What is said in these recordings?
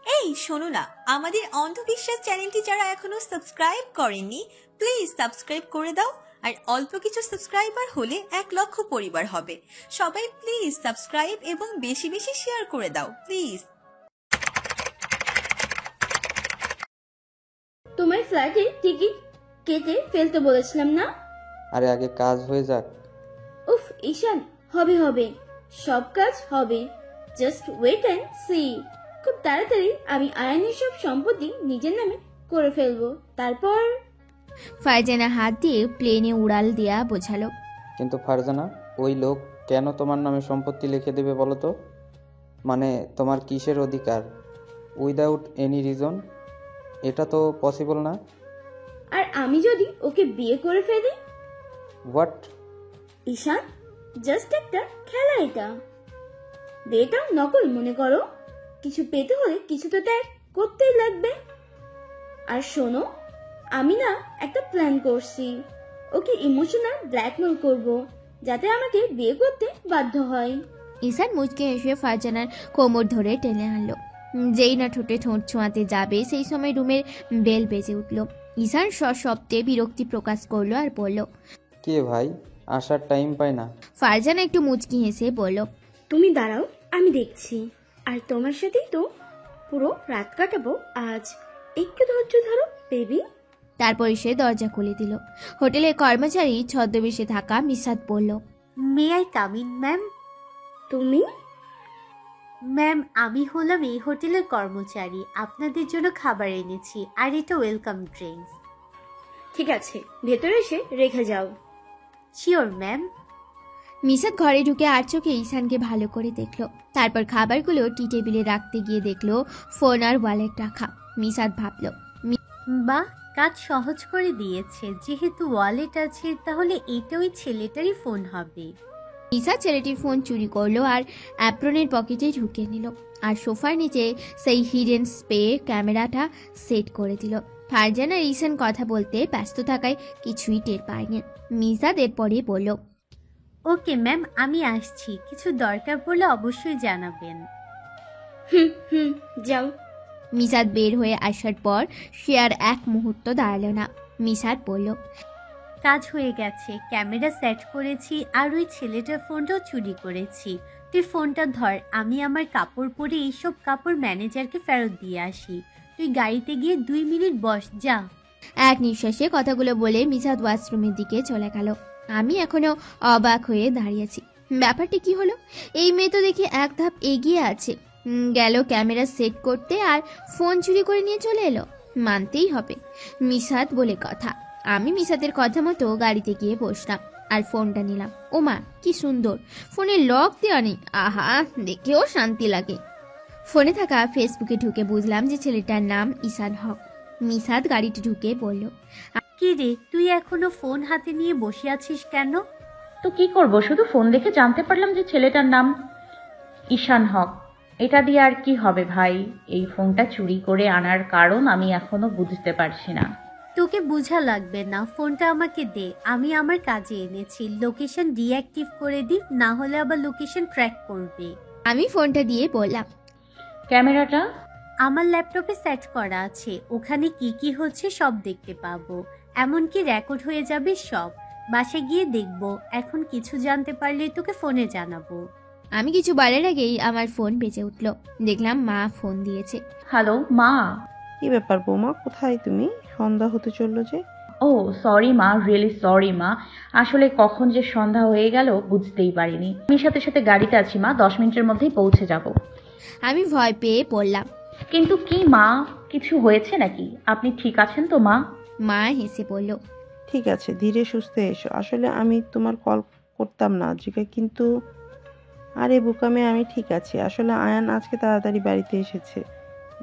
এই শোনো না, আমাদের অন্ধবিশ্বাস চ্যানেলটি যারা এখনো সাবস্ক্রাইব করেননি প্লিজ সাবস্ক্রাইব করে দাও। আর অল্প কিছু সাবস্ক্রাইবার হলে 1,00,000 পরিবার হবে। সবাই প্লিজ সাবস্ক্রাইব এবং বেশি বেশি শেয়ার করে দাও প্লিজ। তোমার ফ্ল্যাটে টিকিট কেটে ফেলতে বলেছিলাম না? আরে আগে কাজ হয়ে যাক। উফ ঈশান, হবে হবে, সব কাজ হবে, জাস্ট ওয়েট অ্যান্ড সি। খুব তাড়াতাড়ি আমি আয়ানের সব সম্পত্তি নিজের নামে করে ফেলবো, তারপর। ফারজানা হাত দিয়ে প্লেনে উড়াল দেয়া বোঝালো। কিন্তু ফারজানা, ওই লোক কেন তোমার নামে সম্পত্তি লিখে দেবে বলো তো? মানে তোমার কিসের অধিকার? Without any reason? এটা তো পসিবল না। আর আমি যদি ওকে বিয়ে করে ফেলি? হোয়াট? ঈশান, জাস্ট একটা খেলা এটা। বিয়েটা নকল মনে করো, কিছু পেতে হলে কিছু তো ত্যাগ করতেই লাগবে। আর শোনো, আমি না একটা প্ল্যান করছি, ওকে ইমোশনাল ব্ল্যাকমেল করব যাতে আমাকে বিয়ে করতে বাধ্য হয়। ঈশান মুচকে এসে ফারজানার কোমর ধরে টেনে আনলো। যেই না ঠোঁটে ঠোঁট ছোঁয়াতে যাবে সেই সময় রুমের বেল বেজে উঠল। ঈশান সশব্দে বিরক্তি প্রকাশ করলো আর বলল, কে ভাই? আসার টাইম পায় না। ফারজানা একটু মুচকি হেসে বলল, তুমি দাঁড়াও, আমি দেখছি। আর তোমার সাথেই তো পুরো রাত কাটাবো আজ, একটু ধৈর্য ধরো বেবি। তারপরে সে দরজা খুলে দিল। হোটেলের কর্মচারী ছদ্মবেশে থাকা মিসাত বলল, may I come in ma'am? তুমি? ম্যাম, আমি হলাম এই হোটেলের কর্মচারী, আপনাদের জন্য খাবার এনেছি, আর এটা ওয়েলকাম ড্রিঙ্কস। ঠিক আছে, ভেতরে এসে রেখে যাও। Sure ma'am. মিসাত ঘরে ঢুকে আর চোখে ঈশানকে ভালো করে দেখলো। তারপর খাবারগুলো টি টেবিলে রাখতে গিয়ে দেখলো ফোন আর ওয়ালেট রাখা। মিসাত ভাবলো, বা কাজ সহজ করে দিয়েছে, যেহেতু ওয়ালেট আছে তাহলে এটা ওই ছেলেটারই ফোন হবে। মিসাত ছেলেটির ফোন চুরি করলো আর অ্যাপ্রনের পকেটে ঢুকে নিল। আর সোফার নিচে সেই হিডেন স্পে ক্যামেরাটা সেট করে দিল। ফারজানা আর ঈশান কথা বলতে ব্যস্ত থাকায় কিছুই টের পায়নি। মিসাত এরপরে বলল, ওকে ম্যাম, আমি আসছি, কিছু দরকার পড়লে অবশ্যই জানাবেন। হুম, যাও। মিসাত বের হয়ে আসার পর সে আর এক মুহূর্ত দাঁড়ালো না। মিসাত বলল, কাজ হয়ে গেছে, ক্যামেরা সেট করেছি, আর ওই ছেলেটার ফোনটাও চুরি করেছি। তুই ফোনটা ধর, আমি আমার কাপড় পরে এইসব কাপড় ম্যানেজারকে ফেরত দিয়ে আসি। তুই গাড়িতে গিয়ে 2 মিনিট বস, যা। এক নিঃশ্বাসে কথাগুলো বলে মিসাত ওয়াশরুমের দিকে চলে গেল। আমি এখনো অবাক হয়ে দাঁড়িয়েছি। ব্যাপারটা কি হলো? এই মেয়ে তো দেখি এক ধাপ এগিয়ে আছে। গেল ক্যামেরা সেট করতে আর ফোন চুরি করে নিয়ে চলে এলো। মানতেই হবে, মিসাত বলে কথা। আমি মিসাতের কথা মতো গাড়িতে গিয়ে বসলাম আর ফোনটা নিলাম। ওমা কি সুন্দর, ফোনে লক দেওয়া নেই। আহা, দেখেও শান্তি লাগে। ফোনে থাকা ফেসবুকে ঢুকে বুঝলাম যে ছেলেটার নাম ঈশান হক। মিসাত গাড়িতে ঢুকে বলল, কি রে, তুই এখনো ফোন হাতে নিয়ে বসে আছিস কেন? তো কি করব, শুধু ফোন দেখে জানতে পারলাম যে ছেলেটার নাম ঈশান হক। এটা দিয়ে আর কি হবে ভাই? এই ফোনটা চুরি করে আনার কারণ আমি এখনো বুঝতে পারছি না। তোকে বোঝা লাগবে না, ফোনটা আমাকে দে, আমি আমার কাজে এনেছি। লোকেশন ডিঅ্যাক্টিভ করে দি, না হলে আবার লোকেশন ট্র্যাক করবে। আমি ফোনটা দিয়ে বললাম, ক্যামেরাটা আমার ল্যাপটপে সেট করা আছে, ওখানে কি কি হচ্ছে সব দেখতে পাবো, এমনকি রেকর্ড হয়ে যাবে সব। বাসায় গিয়ে দেখবো, এখন কিছু জানতে পারলে তোকে ফোনে জানাবো। আমি কিছু বলার আগেই আমার ফোন বেজে উঠল। দেখলাম মা ফোন দিয়েছে। হ্যালো মা। কি ব্যাপার বৌমা, কোথায় তুমি? সন্ধ্যা হতে চললো যে। ও সরি মা, রিয়েলি সরি মা, আসলে কখন যে সন্ধ্যা হয়ে গেল বুঝতেই পারিনি। আমি সাথে সাথে গাড়িতে আছি মা, 10 মিনিটের মধ্যেই পৌঁছে যাব। আমি ভয় পেয়ে পড়লাম, কিন্তু কি মা, কিছু হয়েছে নাকি? আপনি ঠিক আছেন তো মা? মা হেসে বলল, ঠিক আছে, ধীরে সুস্থে এসো। আসলে আমি তোমার কল করতাম না আজকে, কিন্তু আরে বোকামে, আমি ঠিক আছি। আসলে আয়ান আজকে তাড়াতাড়ি বাড়িতে এসেছে,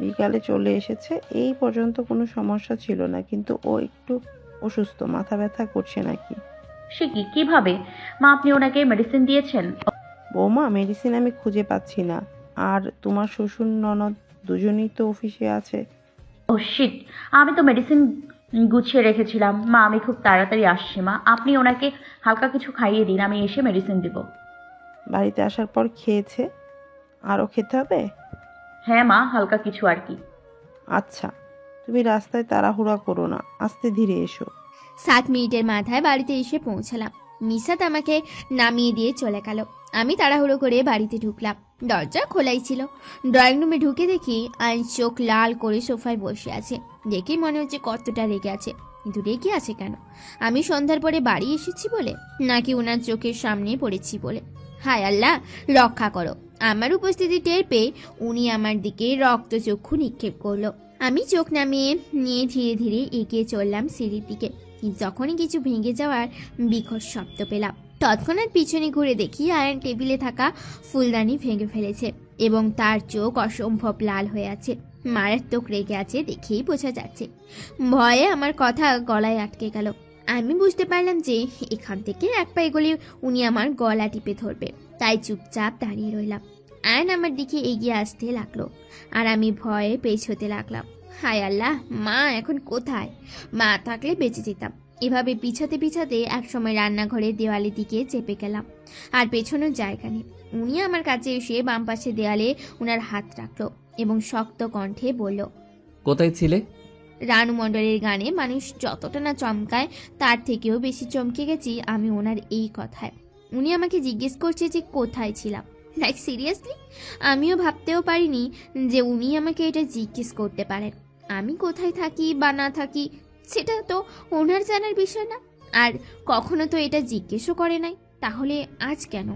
বিকালে চলে এসেছে। এই পর্যন্ত কোনো সমস্যা ছিল না, কিন্তু ও একটু অসুস্থ, মাথা ব্যথা করছে নাকি। সে কি, কিভাবে মা? আপনি ওনাকে মেডিসিন দিয়েছেন? বৌমা, মেডিসিন আমি খুঁজে পাচ্ছি না। আর তোমার শ্বশুর ননদ দুজনেই তো অফিসে আছে। ও শিট, আমি তো মেডিসিন গুছিয়ে রেখেছিলাম মা। আমি খুব তাড়াতাড়ি আসছি মা, আপনি ওনাকে হালকা কিছু খাইয়ে দিন, আমি এসে মেডিসিন দিব। বাড়িতে আসার পর খেয়েছে, আরও খেতে হবে? হ্যাঁ মা, হালকা কিছু আর কি। আচ্ছা, তুমি রাস্তায় তাড়াহুড়া করো না, আস্তে ধীরে এসো। 7 মিনিটের মাথায় বাড়িতে এসে পৌঁছালাম। মিসাত আমাকে নামিয়ে দিয়ে চলে গেল। আমি তাড়াহুড়ো করে বাড়িতে ঢুকলাম। দরজা খোলাই ছিল। ড্রয়িং রুমে ঢুকে দেখি আইন চোখ লাল করে সোফায় বসে আছে। দেখেই মনে হচ্ছে কতটা রেগে আছে। কিন্তু রেগে আছে কেন? আমি সন্ধ্যার পরে বাড়ি এসেছি বলে, নাকি ওনার চোখের সামনে পড়েছি বলে? হায় আল্লাহ, রক্ষা করো। আমার উপস্থিতি টের পেয়ে উনি আমার দিকে রক্তচক্ষু নিক্ষেপ করলো। আমি চোখ নামিয়ে নিয়ে ধীরে ধীরে এগিয়ে চললাম সিঁড়ির দিকে। কিন্তু তখনই কিছু ভেঙে যাওয়ার বিকট শব্দ পেলাম। তৎক্ষণাৎ পিছনে ঘুরে দেখি আয়ন টেবিলে থাকা ফুলদানি ভেঙে ফেলেছে এবং তার চোখ অসম্ভব লাল হয়ে আছে। মারাত্মক রেগে আছে দেখেই বোঝা যাচ্ছে। ভয়ে আমার কথা গলায় আটকে গেল। আমি বুঝতে পারলাম যে এখান থেকে এক পায়ে গলে উনি আমার গলা টিপে ধরবে, তাই চুপচাপ দাঁড়িয়ে রইলাম। আয়ন আমার দিকে এগিয়ে আসতে লাগলো আর আমি ভয়ে পেছোতে লাগলাম। হায় আল্লাহ, মা এখন কোথায়? মা থাকলে বেঁচে যেতাম। এভাবে পিছাতে পিছাতে একসময় রান্নাঘরের দেওয়ালের দিকে চেপে গেলাম, আর পেছনের জায়গা নেই। উনি আমার কাছে এসে বাম পাশে দেয়ালে ওনার হাত রাখলো এবং শক্ত কণ্ঠে বলল, কোথায় ছিলে? রানু মণ্ডলের গানে মানুষ যতটা না চমকায় তার থেকেও বেশি চমকে গেছি আমি ওনার এই কথায়। উনি আমাকে জিজ্ঞেস করছে যে কোথায় ছিলাম। Like seriously? আমিও ভাবতেও পারিনি যে উনি আমাকে এটা জিজ্ঞেস করতে পারেন। আমি কোথায় থাকি বা না থাকি সেটা তো ওনার জানার বিষয় না, আর কখনো তো এটা জিজ্ঞেসও করে নাই। তাহলে আজ কেন?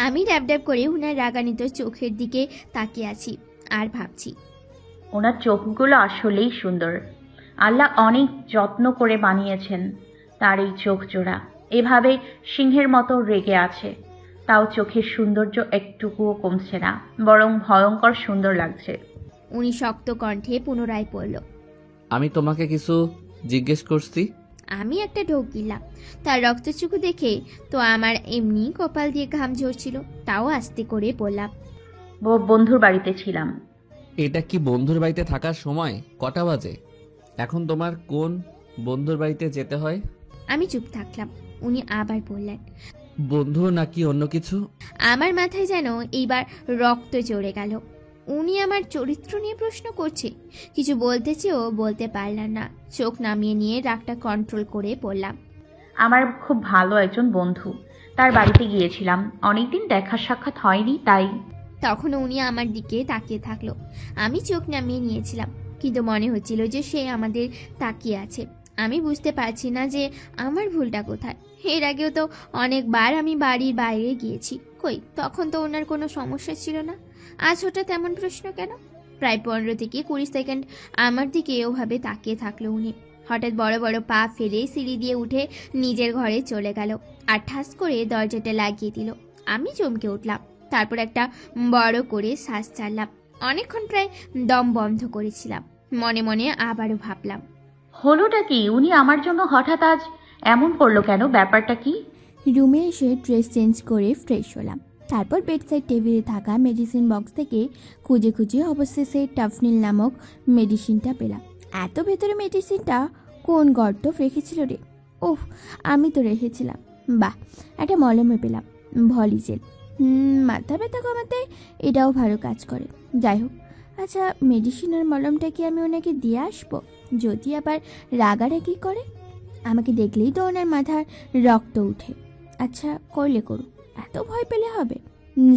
আমি ড্যাব ড্যাব করে ওনার রাগান্বিত চোখের দিকে তাকিয়ে আছি আর ভাবছি, ওনার চোখগুলো আসলেই সুন্দর। আল্লাহ অনেক যত্ন করে বানিয়েছেন তার এই চোখ জোড়া। এভাবে সিংহের মতো রেগে আছে, তাও চোখের সৌন্দর্য একটুকুও কমছে না, বরং ভয়ঙ্কর সুন্দর লাগছে। উনি শক্ত কণ্ঠে পুনরায় পড়ল, আমি তোমাকে কিছু জিজ্ঞেস করছি। আমি একটা ঢোক গিলাম। তার রক্তচক্ষু দেখে তো আমার এমনি কপাল দিয়ে ঘাম ঝরছিল, তাও আস্তে করে বললাম, বন্ধুর বাড়িতে ছিলাম। এটা কি বন্ধুর বাড়িতে থাকার সময়? কটা বাজে? এখন তোমার কোন বন্ধুর বাড়িতে যেতে হয়? আমি চুপ থাকলাম। উনি আবার বললেন, বন্ধু নাকি অন্য কিছু? আমার মাথায় যেন এইবার রক্ত চড়ে গেল। উনি আমার চরিত্র নিয়ে প্রশ্ন করছে। কিছু বলতে চেয়েও বলতে পারলাম না। চোখ নামিয়ে নিয়ে রাগটা কন্ট্রোল করে বললাম, আমার খুব ভালো একজন বন্ধু, তার বাড়িতে গিয়েছিলাম। অনেকদিন দেখা সাক্ষাৎ হয়নি, তাই। তখনও উনি আমার দিকে তাকিয়ে থাকলো। আমি চোখ নামিয়ে নিয়েছিলাম, কিন্তু মনে হচ্ছিল যে সে আমাদের তাকিয়ে আছে। আমি বুঝতে পারছি না যে আমার ভুলটা কোথায়। এর আগেও তো অনেকবার আমি বাড়ির বাইরে গিয়েছি, কই তখন তো ওনার কোনো সমস্যা ছিল না। আজ হঠাৎ এমন প্রশ্ন কেন? প্রায় 15 থেকে 20 সেকেন্ড আমার দিকে ওভাবে তাকিয়ে থাকলো উনি। হঠাৎ বড় বড় পা ফেলে সিঁড়ি দিয়ে উঠে নিজের ঘরে চলে গেল আর ঠাস করে দরজাটা লাগিয়ে দিল। আমি চমকে উঠলাম। তারপর একটা বড় করে শ্বাস ছাড়লাম। অনেকক্ষণ প্রায় দম বন্ধ করেছিলাম। মনে মনে আবারও ভাবলাম, হলোটা কি? উনি আমার জন্য হঠাৎ আজ এমন করলো কেন? ব্যাপারটা কি? রুমে এসে ড্রেস চেঞ্জ করে ফ্রেশ হলাম। তারপর বেডসাইড টেবিলে থাকা মেডিসিন বক্স থেকে খুঁজে খুঁজে অবশেষে টাফনিল নামক মেডিসিনটা পেলাম। এত ভেতরে মেডিসিনটা কোন গর্ত রেখেছিল রে? ওহ, আমি তো রেখেছিলাম। বাহ, একটা মলমে পেলাম, ভলিজেল। মাথা ব্যথা কমাতে এটাও ভালো কাজ করে। যাই হোক, আচ্ছা মেডিসিনের মলমটা কি আমি ওনাকে দিয়ে আসবো? যদি আবার রাগারাগি করে? আমাকে দেখলেই তো ওনার মাথার রক্ত উঠে। আচ্ছা করলে করুক, এত ভয় পেলে হবে?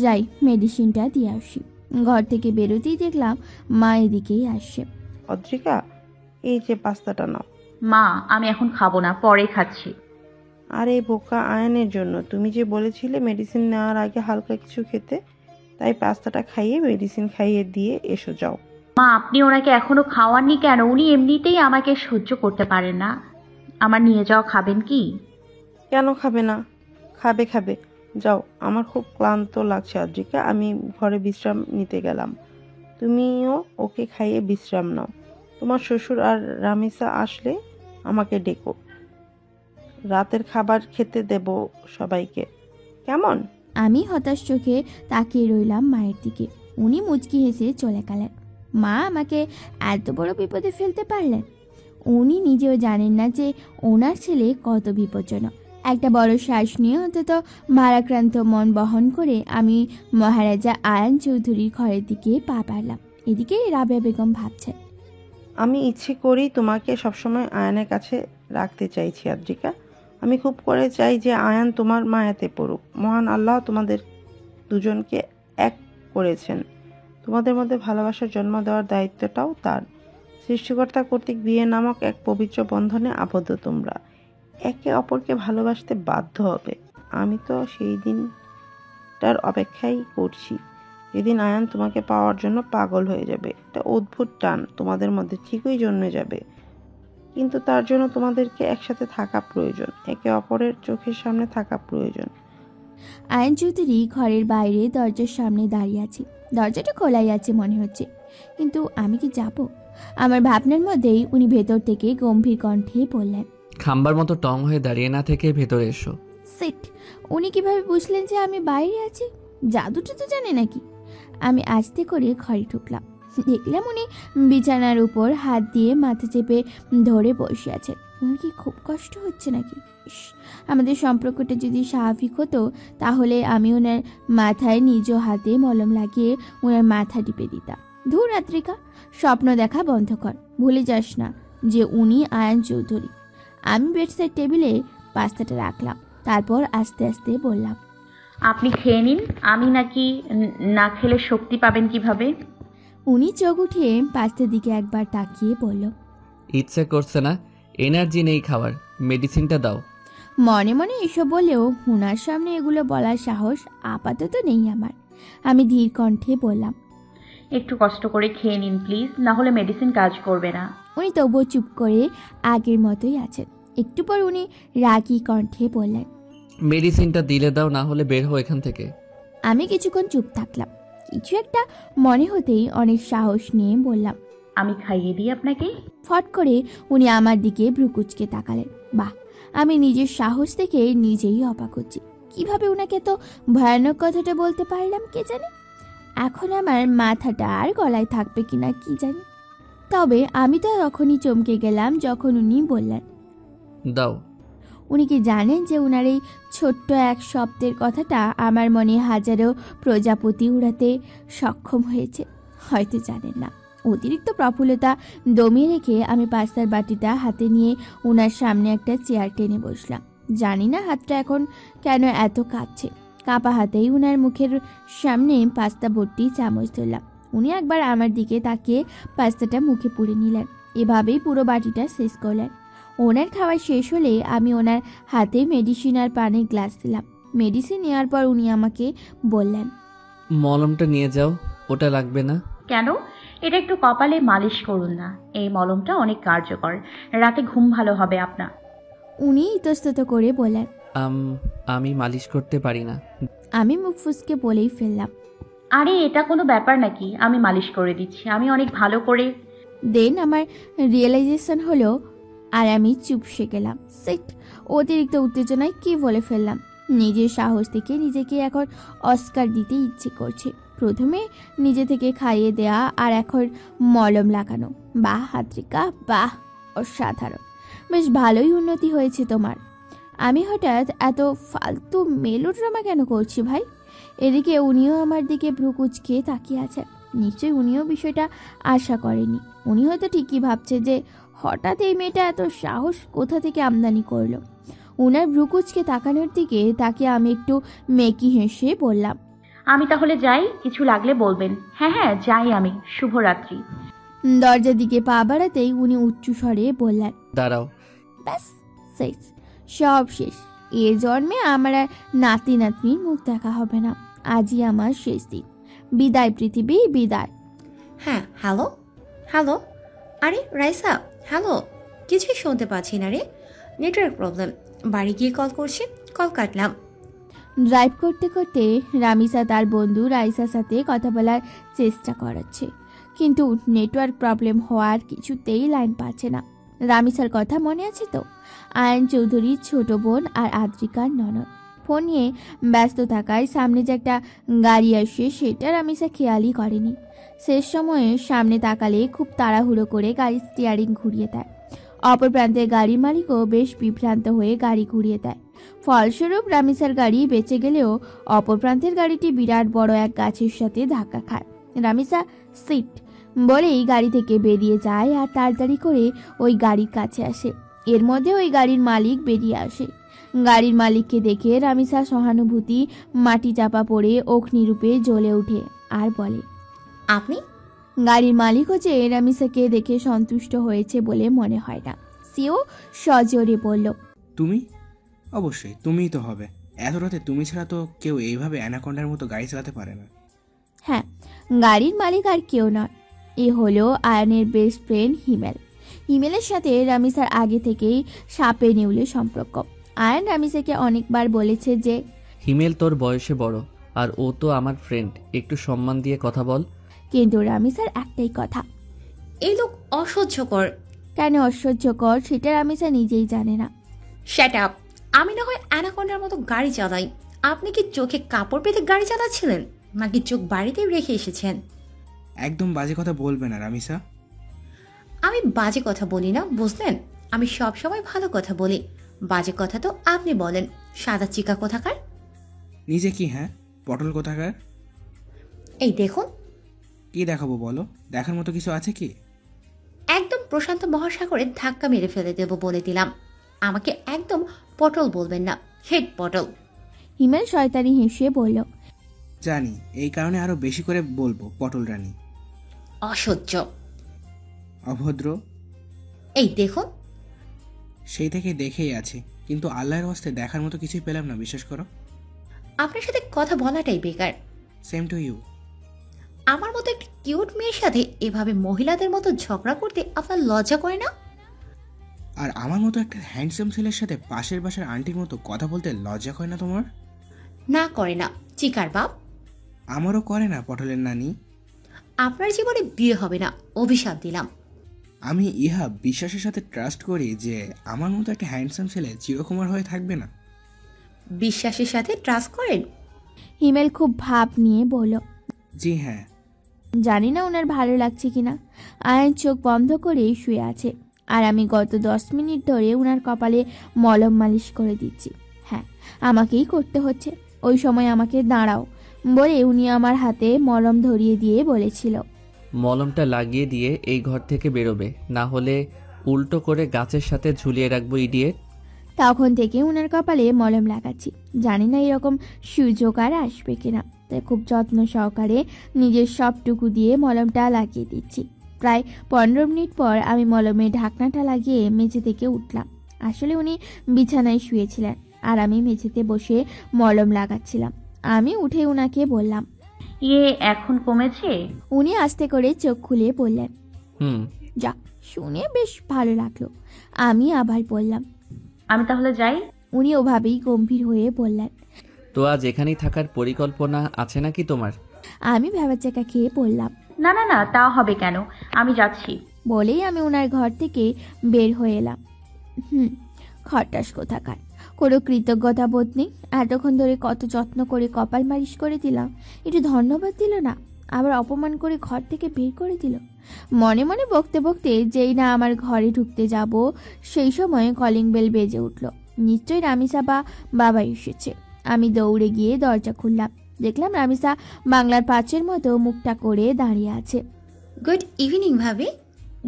যাই মেডিসিনটা দিয়ে আসি। ঘর থেকে বেরোতেই দেখলাম মা এদিকেই আসছে। অদ্রিকা, এই যে পাস্তাটা নাও। মা, আমি এখন খাবো না, পরে খাচ্ছি। আর এই বোকা আয়নের জন্য। তুমি যে বলেছিলে মেডিসিন নেওয়ার আগে হালকা কিছু খেতে, তাই পাস্তাটা খাইয়ে মেডিসিন খাইয়ে দিয়ে এসো, যাও। মা, আপনি ওনাকে এখনো খাওয়াননি কেন? উনি এমনিতেই আমাকে সহ্য করতে পারেন না। আমার নিয়ে যাওয়া খাবেন কি? কেন খাবে না? খাবে খাবে, যাও। আমার খুব ক্লান্ত লাগছে অদ্রিকা, আমি ঘরে বিশ্রাম নিতে গেলাম। তুমিও ওকে খাইয়ে বিশ্রাম নাও। তোমার শ্বশুর আর রামিসা আসলে আমাকে ডেকো। রাতের খাবার খেতে দেব সবাইকে, কেমন? আমি হতাশ চোখে তাকিয়ে রইলাম মায়ের দিকে। উনি মুচকি হেসে চলে গেলেন। মা আমাকে এত বড় বিপদে ফেলতে পারলেন? উনি নিজেও জানেন না যে ওনার ছেলে কত বিপজ্জনক। একটা বড় শ্বাস নিয়ে অন্তত ভারাক্রান্ত মন বহন করে আমি মহারাজা আয়ান চৌধুরীর ঘরের দিকে পা বাড়লাম। এদিকে রাবেয়া বেগম ভাবছেন, আমি ইচ্ছে করেই তোমাকে সবসময় আয়ানের কাছে রাখতে চাইছি আদ্রিকা। আমি খুব করে চাই যে আয়ান তোমার মায়াতে পড়ুক। মহান আল্লাহ তোমাদের দুজনকে এক করেছেন, তোমাদের মধ্যে ভালোবাসার জন্ম দেওয়ার দায়িত্বটাও তার। সৃষ্টিকর্তা কর্তৃক বিয়ে নামক এক পবিত্র বন্ধনে আবদ্ধ তোমরা একে অপরকে ভালোবাসতে বাধ্য হবে। আমি তো সেই দিনটার অপেক্ষাই করছি যেদিন আয়ান তোমাকে পাওয়ার জন্য পাগল হয়ে যাবে। একটা অদ্ভুত টান তোমাদের মধ্যে ঠিকই জন্মে যাবে, কিন্তু তার জন্য তোমাদেরকে একসাথে থাকা প্রয়োজন, একে অপরের চোখের সামনে থাকা প্রয়োজন। আয়ন চৌধুরী ঘরের বাইরে দরজার সামনে দাঁড়িয়ে আছে। দরজাটা খোলাই আছে মনে হচ্ছে, কিন্তু আমি কি যাব? আমার ভাবনার মধ্যেই উনি ভেতর থেকে গম্ভীর কণ্ঠে বললেন, খাম্বার মতো টং হয়ে দাঁড়িয়ে না থেকে ভেতরে এসো। সিট। উনি কিভাবে বুঝলেন যে আমি বাইরে আছি? জাদুটা তো জানে নাকি? আমি আস্তে করে ঘরে ঢুকলাম। দেখলাম উনি বিছানার উপর হাত দিয়ে মাথা চেপে ধরে বসে আছেন। উনি কি খুব কষ্ট হচ্ছে নাকি? ইস, আমাদের সম্পর্কটা যদি স্বাভাবিক হতো তাহলে আমি ওনার মাথায় নিজ হাতে মলম লাগিয়ে ওনার মাথা টিপে দিতাম। ধুর আদ্রিকা, স্বপ্ন দেখা বন্ধ কর। ভুলে যাস না যে উনি আয়ান চৌধুরী। আমি বেডসাইড টেবিলে পাস্তাটা রাখলাম, তারপর আস্তে আস্তে বললাম, আপনি খেয়ে নিন, আমি নাকি না খেলে শক্তি পাবেন কিভাবে? উনি চোখ উঠিয়ে পাস্তার দিকে একবার তাকিয়ে বলল, ইচ্ছে করছে না, এনার্জি নেই খাওয়ার, মেডিসিনটা দাও। মনে মনে এসব বলেও ওনার সামনে এগুলো বলার সাহস আপাতত নেই আমার। আমি ধীর কণ্ঠে বললাম, একটু কষ্ট করে খেয়ে নিন প্লিজ, না হলে মেডিসিন কাজ করবে না। উনি তবুও চুপ করে আগের মতোই আছেন। একটু পর উনি রাগী কণ্ঠে বললেন, মেডিসিনটা দিলে দাও, না হলে বের হও এখান থেকে। আমি কিছুক্ষণ চুপ থাকলাম। কিছু একটা মনে হতেই অনেক সাহস নিয়ে বললাম, আমি খাইয়ে দিই আপনাকে। ফট করে উনি আমার দিকে ভ্রুকুচকে তাকালেন। বাহ, আমি নিজের সাহস থেকে নিজেই অবাক হচ্ছি। কিভাবে ওনাকে তো ভয়ানক কথাটা বলতে পারলাম কে জানে। এখন আমার মাথাটা আর গলায় থাকবে কিনা কি জানি। তবে আমি তো তখনই চমকে গেলাম যখন উনি বললেন, দাও। উনি কি জানেন যে উনার এই ছোট্ট এক শব্দের কথাটা আমার মনে হাজারো প্রজাপতি উড়াতে সক্ষম হয়েছে? হয়তো জানেন না। অতিরিক্ত প্রফুল্লতা দমিয়ে রেখে আমি পাস্তার বাটিটা হাতে নিয়ে ওনার সামনে একটা চেয়ার টেনে বসলাম। জানি না হাতটা এখন কেন এত কাঁপছে। কাঁপা হাতেই উনার মুখের সামনে পাস্তা ভর্তি চামচ ধরলাম। উনি একবার আমার দিকে তাকিয়ে পাস্তাটা মুখে পুরে নিলেন। এভাবেই পুরো বাটিটা শেষ করলেন। ওনার খাওয়া শেষ হলে আমি ওনার হাতে মেডিসিন আর পানির গ্লাস দিলাম। মেডিসিন নেওয়ার পর উনি আমাকে বললেন, মলমটা নিয়ে যাও, ওটা লাগবে না। কেন? এটা একটু কপালে মালিশ করুন না, এই মলমটা অনেক কার্যকর, রাতে ঘুম ভালো হবে আপনার। উনি ইতস্তত করে বললেন, আমি মালিশ করতে পারি না। আমি মুখ ফুসকে বলেই ফেললাম, আরে এটা কোনো ব্যাপার নাকি, আমি মালিশ করে দিচ্ছি, আমি অনেক ভালো করে। দেন আমার রিয়েলাইজেশন হলো আর আমি চুপসে গেলাম। সিট। অতিরিক্ত উত্তেজনায় কি বলে ফেললাম। নিজের সাহস থেকে নিজেকে এখন অস্কার দিতে ইচ্ছে করছে। প্রথমে নিজে থেকে খাইয়ে দেয়া আর এখন মলম লাগানো। বাহ আদ্রিকা, বাহ, অসাধারণ। বেশ ভালোই উন্নতি হয়েছে তোমার। আমি হঠাৎ এত ফালতু মেলোড্রামা কেন করছি ভাই? এদিকে উনিও আমার দিকে ভ্রু কুঁচকে তাকিয়ে আছেন। নিশ্চয়ই উনিও বিষয়টা আশা করেনি। উনি হয়তো ঠিকই ভাবছে যে হঠাৎ এই মেয়েটা এত সাহস কোথা থেকে আমদানি করলো। উনার ভ্রুকুচকে তাকানোর দিকে তাকে আমি একটু মেকি হেসে বললাম, আমি তাহলে যাই, কিছু লাগলে বলবেন। হ্যাঁ হ্যাঁ যাই আমি, শুভরাত্রি। দরজার দিকে পা বাড়াতেই উনি উচ্চ স্বরে বললেন, দাঁড়াও। ব্যাস শেষ, সব শেষ। এ জন্মে আমার আর নাতি নাতনির মুখ দেখা হবে না। আজই আমার শেষ দিন। বিদায় পৃথিবী, বিদায়। হ্যাঁ, হ্যালো হ্যালো, আরে রাইসা, হ্যালো। কিছুই শুনতে পাচ্ছি না রে, নেটওয়ার্ক প্রবলেম। বাড়ি গিয়ে কল করছি, কল কাটলাম। ড্রাইভ করতে করতে রামিসা তার বন্ধু রাইসার সাথে কথা বলার চেষ্টা করাচ্ছে, কিন্তু নেটওয়ার্ক প্রবলেম হওয়ার কিছুতেই লাইন পাচ্ছে না। রামিসার কথা মনে আছে তো? আয়ন চৌধুরীর ছোট বোন আর আদ্রিকার ননদ। ফোন নিয়ে ব্যস্ত থাকায় সামনে যে একটা গাড়ি আসে সেটা রামিসা খেয়ালই করেনি। শেষ সময়ে সামনে তাকালে খুব তাড়াহুড়ো করে গাড়ির স্টিয়ারিং ঘুরিয়ে দেয়। অপর প্রান্তের গাড়ির মালিকও বেশ বিভ্রান্ত হয়ে গাড়ি ঘুরিয়ে দেয়। ফলস্বরূপ রামিসার গাড়ি বেঁচে গেলেও অপর প্রান্তের গাড়িটি বিরাট বড় এক গাছের সাথে ধাক্কা খায়। রামিসা সিট বলেই গাড়ি থেকে বেরিয়ে যায় আর তাড়াতাড়ি করে ওই গাড়ির কাছে আসে। এর মধ্যে ওই গাড়ির মালিক বেরিয়ে আসে। গাড়ির মালিককে দেখে রামিসা সহানুভূতি মাটি চাপা পড়ে অগ্নিরূপে জ্বলে ওঠে আর বলে, আপনি? গাড়ির মালিক হচ্ছে রামিসাকে দেখে সন্তুষ্ট হয়েছে বলে মনে হয় না। সেও সজোরে বলল, তুমি? অবশ্যই তুমিই তো হবে। এত রাতে তুমি ছাড়া তো কেউ এইভাবে অ্যানাকন্ডার মতো গাড়ি চালাতে পারে না। হ্যাঁ, গাড়ির মালিক আর কেউ নয়, এ হলো আয়নের বেস্ট ফ্রেন্ড হিমেল। হিমেলের সাথে রামিসার আগে থেকেই সাপে নেউলে সম্পর্ক। আয়ন রামিসাকে অনেকবার বলেছে যে হিমেল তোর বয়সে বড় আর ও তো আমার ফ্রেন্ড, একটু সম্মান দিয়ে কথা বল। কিন্তু রামিসার একটাই কথা, এই লোক অসহ্যকর। কেন অসহ্যকর সেটা রামিসা নিজেই জানে না। Shut up. আমি না হয় অ্যানাকন্ডার মতো গাড়ি চালাই, আপনি কি চোখে কাপড় পেতে গাড়ি চালাচ্ছিলেন নাকি চোখ বাড়িতেই রেখে এসেছেন? একদম বাজে কথা বলবে না রামিসা। আমি বাজে কথা বলি না, বুঝলেন? আমি সব সময় ভালো কথা বলি। বাজে কথা তো আপনি বলেন, সাদা চিকা কোথাকার। নিজে কি? হ্যাঁ, পটল কোথাকার। এই দেখুন। কি দেখাবো বলো? দেখার মতো কিছু আছে কি? একদম প্রশান্ত মহাসাগরে ধাক্কা মেরে ফেলে দেব বলে দিলাম। আমাকে একদম পটল বলবেন না, হেড পটল। হিমেল শয়তানি হেসে বলল, জানি, এই কারণে আরো বেশি করে বলবো পটল রানী। অসহ্য, অভদ্র। এই দেখুন। সেই থেকে দেখেই আছে, কিন্তু আল্লাহর ওয়াস্তে দেখার মতো কিছুই পেলাম না, বিশ্বাস করো। আপনার সাথে কথা বলাটাই বেকার। Same to you. আমার মতো একটা কিউট মেয়ের সাথে এভাবে মহিলাদের মতো ঝগড়া করতে আপনার লজ্জা করে না? আর আমার মতো একটা হ্যান্ডসাম ছেলের সাথে পাশের বাসার আন্টির মতো কথা বলতে লজ্জা হয় না তোমার? না করে না, চিকার বাপ। আমারও করে না পটলের নানি। আপনার জীবনে বিয়ে হবে না, অভিশাপ দিলাম। আমি ইহা বিশ্বাসের সাথে ট্রাস্ট করি যে আমার মতো একটা হ্যান্ডসাম ছেলে চিরকুমার হয়ে থাকবে না। বিশ্বাসের সাথে ট্রাস্ট করেন? হিমেল খুব ভাব নিয়ে বলল, জি হ্যাঁ। জানি না ওনার ভালো লাগছে কিনা। আয়ন চোখ বন্ধ করে শুয়ে আছে আর আমি গত 10 মিনিট ধরে ওনার কপালে মলম মালিশ করে দিচ্ছি। হ্যাঁ, আমাকেই করতে হচ্ছে। ওই সময় আমাকে দাঁড়াও বলে উনি আমার হাতে মলম ধরিয়ে দিয়ে বলেছিল, মলমটা লাগিয়ে দিয়ে এই ঘর থেকে বেরোবে, না হলে উল্টো করে গাছের সাথে ঝুলিয়ে রাখবো ইডিয়েট। তখন থেকে ওনার কপালে মলম লাগাচ্ছি। জানি না এরকম সুযোগ আর আসবে কিনা, তাই খুব যত্ন সহকারে নিজের সবটুকু দিয়ে মলমটা লাগিয়ে দিচ্ছি। প্রায় 15 মিনিট পর আমি মলমের ঢাকনাটা লাগিয়ে মেঝে থেকে উঠলাম। আসলে উনি বিছানায় শুয়েছিলেন আর আমি মেঝেতে বসে মলম লাগাচ্ছিলাম। আমি উঠে উনাকে বললাম, এখন কমেছে? উনি আস্তে করে চোখ খুলে বললেন, যা। শুনে বেশ ভালো লাগলো। আমি আবার বললাম, আমি তাহলে যাই? উনি ওভাবেই গম্ভীর হয়ে বললেন, তো আজ এখানেই থাকার পরিকল্পনা আছে নাকি তোমার? আমি ভেবাচাকা খেয়ে বললাম, না না না, তা হবে কেন, আমি যাচ্ছি। বলেই আমি ওনার ঘর থেকে বের হয়ে এলাম। খটাস কোথাকার, কোনো কৃতজ্ঞতা বোধ নেই। এতক্ষণ ধরে কত যত্ন করে কপাল মালিশ করে দিলাম, একটু ধন্যবাদ দিল না, আবার অপমান করে ঘর থেকে বের করে দিল। মনে মনে বকতে বকতে যেই না আমার ঘরে ঢুকতে যাব সেই সময় কলিং বেল বেজে উঠল। নিশ্চয়ই রামিসা বা বাবা এসেছে। আমি দৌড়ে গিয়ে দরজা খুললাম। দেখলাম রামিসা বাংলার পাঁচের মতো মুখটা করে দাঁড়িয়ে আছে। গুড ইভিনিং ভাবি।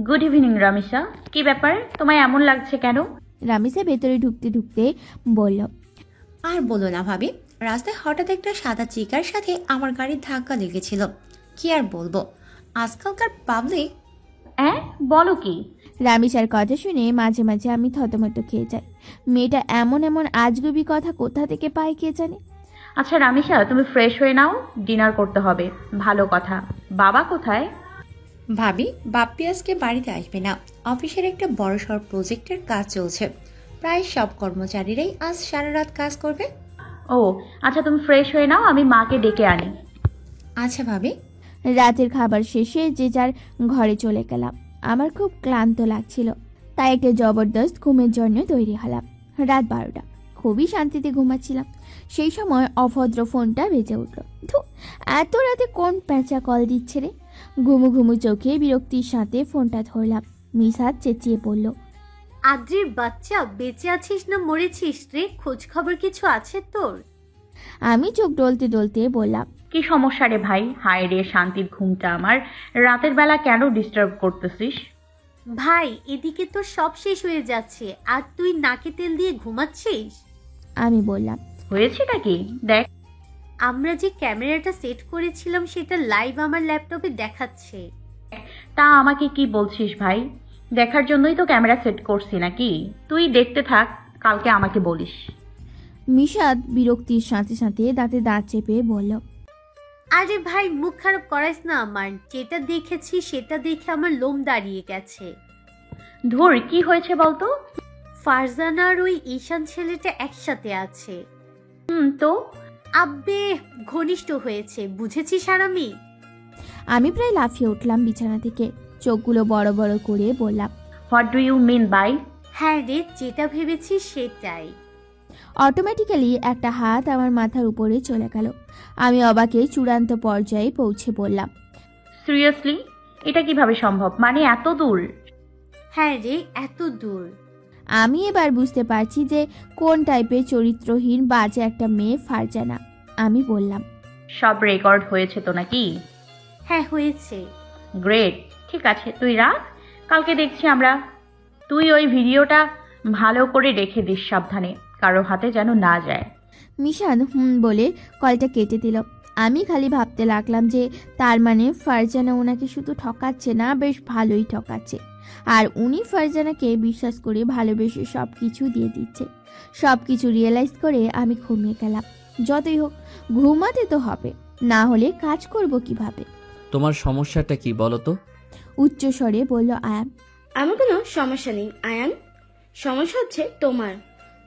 Good evening Ramisa. কি ব্যাপার, তোমায় এমন লাগছে কেন? রামিসা ভেতরে ঢুকতে ঢুকতে বলল, আর বলো না ভাবি, রাস্তায় হঠাৎ একটা সাদা চিকার সাথে আমার গাড়ির ধাক্কা লেগেছিল। কি আর বলবো, আজকালকার পাবলিক। বলো কি? রামিসার কথা শুনে মাঝে মাঝে আমি থতমত খেয়ে যাই। মেয়েটা এমন এমন আজগুবি কথা কোথা থেকে পায় কে জানে। আচ্ছা রামিসা, তুমি ফ্রেশ হয়ে নাও, ডিনার করতে হবে। ভালো কথা, বাবা কোথায়? ভাবি, বাপ্পি আজকে বাড়িতে আসবে না। অফিসের একটা বড়সড় প্রজেক্টের কাজ চলছে, প্রায় সব কর্মচারীরাই আজ সারা রাত কাজ করবে। ও আচ্ছা, তুমি ফ্রেশ হয়ে নাও, আমি মাকে ডেকে আনি। আচ্ছা ভাবি। রাতের খাবার শেষে যে যার ঘরে চলে গেলাম। আমার খুব ক্লান্ত লাগছিল, তাই একটা জবরদস্ত ঘুমের জন্য তৈরি হলাম। রাত 12টা, খুবই শান্তিতে ঘুমাচ্ছিলাম। সেই সময় অভদ্র ফোনটা বেজে উঠল। এত রাতে কোন প্যাঁচা কল দিচ্ছে রে? ঘুমু ঘুমু চোখে বিরক্তির সাথে ফোনটা ধরলাম। মিসাদ চেঁচিয়ে পড়ল, আদ্রির বাচ্চা, বেঁচে আছিস না মরেছিস রে? খোঁজ খবর কিছু আছে তোর? আমি চোখ ডলতে ডলতে বললাম, কি সমস্যা রে ভাই? হায় রে শান্তির ঘুমটা আমার, রাতের বেলা কেন ডিস্টার্ব করতেছিস? ভাই এদিকে তো সব শেষ হয়ে যাচ্ছে আর তুই নাকে তেল দিয়ে ঘুমাচ্ছিস। আমি বললাম, হয়েছেটা কি দেখ। আমরা যে ক্যামেরাটা সেট করেছিলাম সেটা লাইভ আমার ল্যাপটপে দেখাচ্ছে। তা আমাকে কি বলছিস ভাই? দেখার জন্যই তো ক্যামেরা সেট করছি নাকি? তুই দেখতে থাক, কালকে আমাকে বলিস। মিশাদ বিরক্তির সাথে সাথে দাঁতে দাঁত চেপে বলল, আরে ভাই মুখ খারাপ করাইস না আমার, যেটা দেখেছি সেটা দেখে আমার লোম দাঁড়িয়ে গেছে। ধুর, কি হয়েছে বলতো? ফারজানা আর ওই ঈশান ছেলেটা একসাথে আছে। তো আব্বে ঘনিষ্ঠ হয়েছে, বুঝেছিস হারামি? আমি প্রায় লাফিয়ে উঠলাম বিছানা থেকে। চোখগুলো বড় বড় করে বললাম, what do you mean by? হ্যাঁ রে, যেটা ভেবেছি সেটাই। অটোমেটিক্যালি একটা হাত আমার মাথার উপরে চলে গেল। আমি অবাকে চূড়ান্ত পর্যায়ে পৌঁছে বললাম, সিরিয়াসলি? এটা কিভাবে সম্ভব? মানে এত দূর? হ্যাঁ রে, এত দূর। আমি এবার বুঝতে পারছি যে কোন টাইপের চরিত্রহীন বাজে একটা মেয়ে ফারজানা। আমি বললাম, সব রেকর্ড হয়েছে তো নাকি? হ্যাঁ হয়েছে। গ্রেট, ঠিক আছে তুই রাখ, কালকে দেখছি আমরা। তুই ওই ভিডিওটা ভালো করে রেখে দিস সাবধানে, কারো হাতে যেন না যায়। মিশাদ বলে কলটা কেটে দিল। আমি খালি ভাবতে লাগলাম যে তার মানে ফারজানা ওনাকে শুধু ঠকাচ্ছে না, বেশ ভালোই ঠকাচ্ছে। আর উনি ফারজানাকে বিশ্বাস করে ভালোবেসে সব কিছু দিয়ে দিচ্ছে। সব কিছু রিয়েলাইজ করে আমি ঘুমিয়ে গেলাম। যতই হোক ঘুমাতে তো হবে, না হলে কাজ করব কিভাবে? তোমার সমস্যাটা কি বলো তো? উচ্চ স্বরে বলল আয়ান। আমার কোনো সমস্যা নেই আয়ান, সমস্যা হচ্ছে তোমার।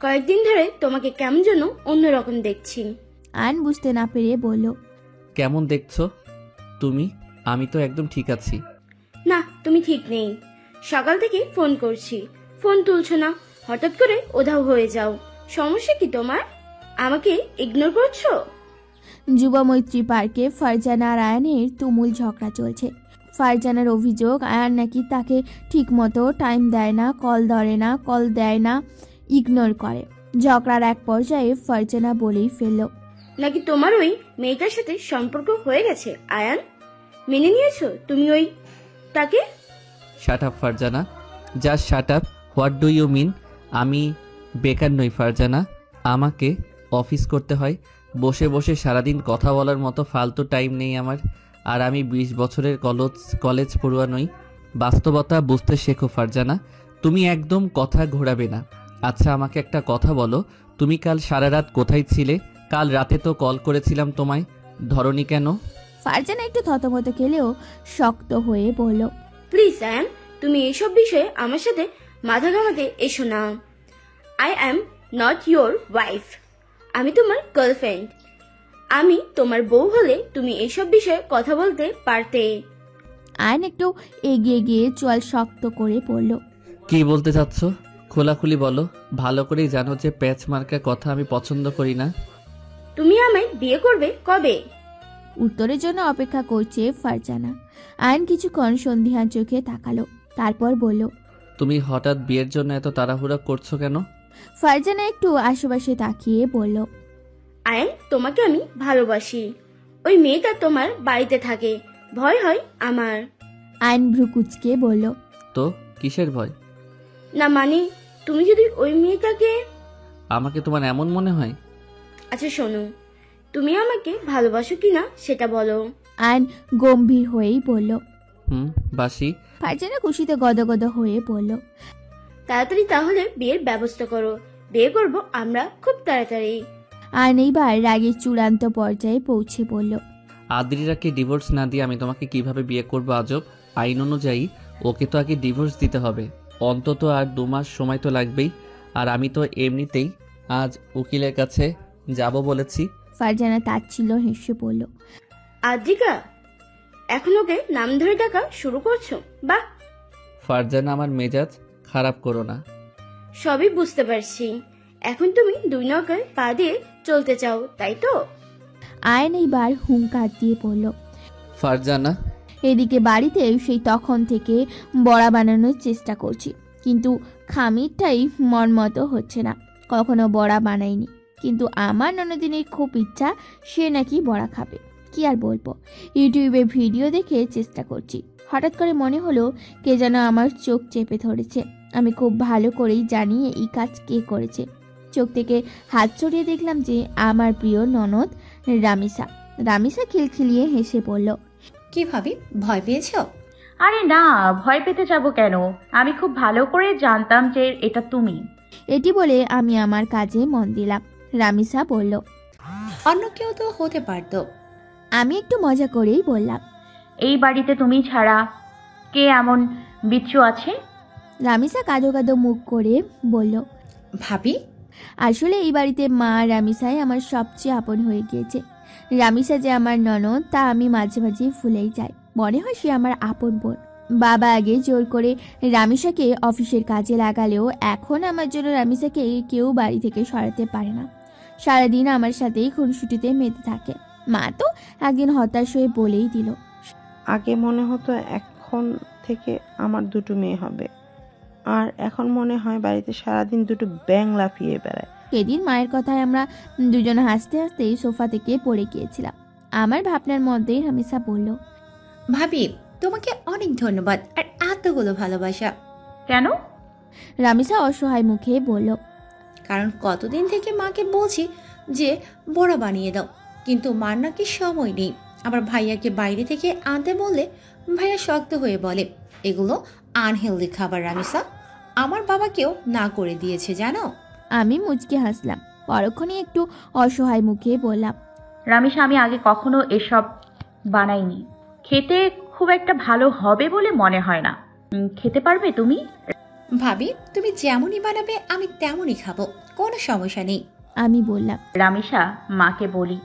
কয়েকদিন ধরে তোমাকে কেমন যেন অন্যরকম দেখছি। আয়ান বুঝতে না পেরে বলল, কেমন দেখছো তুমি? আমি তো একদম ঠিক আছি। না, তুমি ঠিক নেই। সকাল থেকে ফোন করছি, ফোন তুলছো না, হঠাৎ করে উধাও হয়ে যাও। সমস্যা কি তোমার? আমাকে ইগনোর করছো? যুব মৈত্রী পার্কে ফারজানা আর আয়ানের তুমুল ঝগড়া চলছে। ফারজানার অভিযোগ আয়ান নাকি তাকে ঠিকমতো টাইম দেয় না, কল ধরে না, কল দেয় না, ইগনোর করে। ঝগড়ার এক পর্যায়ে ফারজানা বলেই ফেলল, নাকি তোমার ওই মেয়েটার সাথে সম্পর্ক হয়ে গেছে আয়ান? মেনে নিয়েছো তুমি ওই তাকে? Shut up Farzana, just shut up. What do you mean? আমি বেকার নই ফারজানা, আমাকে অফিস করতে হয়। বসে বসে সারাদিন কথা বলার মতো ফালতু টাইম নেই আমার। আর আমি 20 বছরের কলেজ পড়ুয়া নই। বাস্তবতা বুঝতে শেখো ফারজানা, তুমি একদম কথা ঘোরাবে না। আচ্ছা আমাকে একটা কথা বলো, তুমি কাল সারা রাত কোথায় ছিলে? কাল রাতে তো কল করেছিলাম তোমায়, ধরনি কেন? ফারজানা একটু থতমত খেলেও শক্ত হয়ে বলল, প্লিজ আয়ান, তুমি এসব বিষয়ে আমার সাথে মাথা ঘামাতে এসো না। I am not your wife, আমি তোমার গার্লফ্রেন্ড। আমি তোমার বউ হলে তুমি এসব বিষয়ে কথা বলতে পারতে। আয়ন একটু এগিয়ে গিয়ে চোয়াল শক্ত করে পড়ল, কি বলতে চাচ্ছ খোলাখুলি বলো। ভালো করেই জানো যে প্যাচ মার্কা কথা আমি পছন্দ করি না। তুমি আমায় বিয়ে করবে কবে? উত্তরের জন্য অপেক্ষা করছে ফারজানা। আয়ন কিছুক্ষণ সন্দিহান চোখে তাকালো, তারপর বলল, তুমি হঠাৎ বিয়ের জন্য এত তাড়াহুড়া করছো কেন? ফারজানা একটু আশেপাশে তাকিয়ে বলল, আয়ান, তোমাকে আমি ভালোবাসি। ওই মেয়েটা তোমার বাড়িতে থাকে, ভয় হয় আমার। আয়ন ভ্রু কুচকে বলল, তো কিসের ভয়? না মানে, তুমি যদি ওই মেয়েটাকে... আমাকে তোমার এমন মনে হয়? আচ্ছা শোনো, তুমি আমাকে ভালোবাসো কিনা সেটা বলো। আয়ন গম্ভীর হয়েই বলল, বাসি। ফারজানা খুশিতে গদগদ হয়ে বলল, তাড়াতাড়ি তাহলে বিয়ের ব্যবস্থা করো, বিয়ে করব আমরা খুব তাড়াতাড়ি। আয়ন এইবার রাগের চূড়ান্ত পর্যায়ে পৌঁছে বলল, আদ্রিরাকে ডিভোর্স না দিয়ে আমি তোমাকে কিভাবে বিয়ে করব আজব? আইন অনুযায়ী ওকে তো আগে ডিভোর্স দিতে হবে, অন্তত আর 2 মাস সময় তো লাগবেই। আর আমি তো এমনিতেই আজ উকিলের কাছে যাব বলেছি। ফারজানা তাচ্ছিল্য হেসে বলল, আদ্রিকা, এখন ওকে নাম ধরে ডাকা শুরু করছো? বাহ। ফারজানা আমার মেজাজ খারাপ করো না। সবই বুঝতে পারছি, এখন তুমি 2 নৌকায় পা দিয়ে চলতে চাও, তাই তো? আয়ন এইবার হুঙ্কার দিয়ে বলল, ফারজানা। এদিকে বাড়িতে সেই তখন থেকে বড়া বানানোর চেষ্টা করছি, কিন্তু খামিরটাই মন মতো হচ্ছে না। কখনো বড়া বানাইনি, কিন্তু আমার ননদিনীর খুব ইচ্ছা সে নাকি বড়া খাবে। কি আর বলবো, ইউটিউবে ভিডিও দেখে চেষ্টা করছি। হঠাৎ করে মনে হলো কে যেন আমার চোখ চেপে ধরেছে। আমি খুব ভালো করেই জানি এই কাজ কে করেছে। চোখ থেকে হাত সরিয়ে দেখলাম যে আমার প্রিয় ননদ রামিসা। রামিসা খিলখিলিয়ে হেসে বলল, কি ভাবি, ভয় পেয়েছো? আরে না, ভয় পেতে যাব কেন? আমি খুব ভালো করে জানতাম যে এটা তুমি। এটি বলে আমি আমার কাজে মন দিলাম। রামিসা বলল, অন্য কেউ তো হতে পারতো। আমি একটু মজা করেই বললাম, এই বাড়িতে তুমি ছাড়া কে এমন বিচ্ছু আছে? রামিসা কাঁদো কাঁদো মুখ করে বলল, ভাবি, আসলে এই বাড়িতে মা রামিসাই আমার সবচেয়ে আপন হয়ে গিয়েছে। রামিসা যে আমার ননদ তা আমি মাঝে মাঝে ভুলেই যাই। মনে হয় সে আমার আপন বোন। বাবা আগে জোর করে রামিসাকে অফিসের কাজে লাগালেও এখন আমার জন্য রামিসাকে কেউ বাড়ি থেকে সরাতে পারে না। সারাদিন আমার সাথেই খুনসুটিতে মেতে থাকে। মা তো একদিন হতাশ হয়ে বলেই দিল, আগে মনে হতো এখন থেকে আমার দুটো মেয়ে হবে, আর এখন মনে হয় বাড়িতে সারাদিন দুটো ব্যাঙ লাফিয়ে বেড়ায়। সেদিন মায়ের কথায় আমরা দুজন হাসতে হাসতে সোফা থেকে পড়ে গিয়েছিলাম। আমার ভাবনার মধ্যেই রামিসা বলল, ভাবি তোমাকে অনেক ধন্যবাদ আর এতগুলো ভালোবাসা। কেন? রামিসা অসহায় মুখে বলল, কারণ কতদিন থেকে মাকে বলছি যে বড়া বানিয়ে দাও, কিন্তু মার নাকি সময় নেই। আবার ভাইয়াকে বাইরে থেকে আনতে বললে ভাইয়া শক্ত হয়ে বলে এগুলো আনহেলদি খাবার। রামিসা, আমার বাবাকেও না করে দিয়েছে জানো। আমি মুচকে হাসলাম। পরক্ষণে একটু অসহায় মুখে বললাম, রামিসা, আমি আগে কখনো এসব বানাইনি। খেতে খুব একটা ভালো হবে বলে মনে হয় না। খেতে পারবে তুমি? ভাবি, তুমি যেমনই বানাবে আমি তেমনই খাবো, কোনো সমস্যা নেই। আমি বললাম। রামিসা, মাকে বলি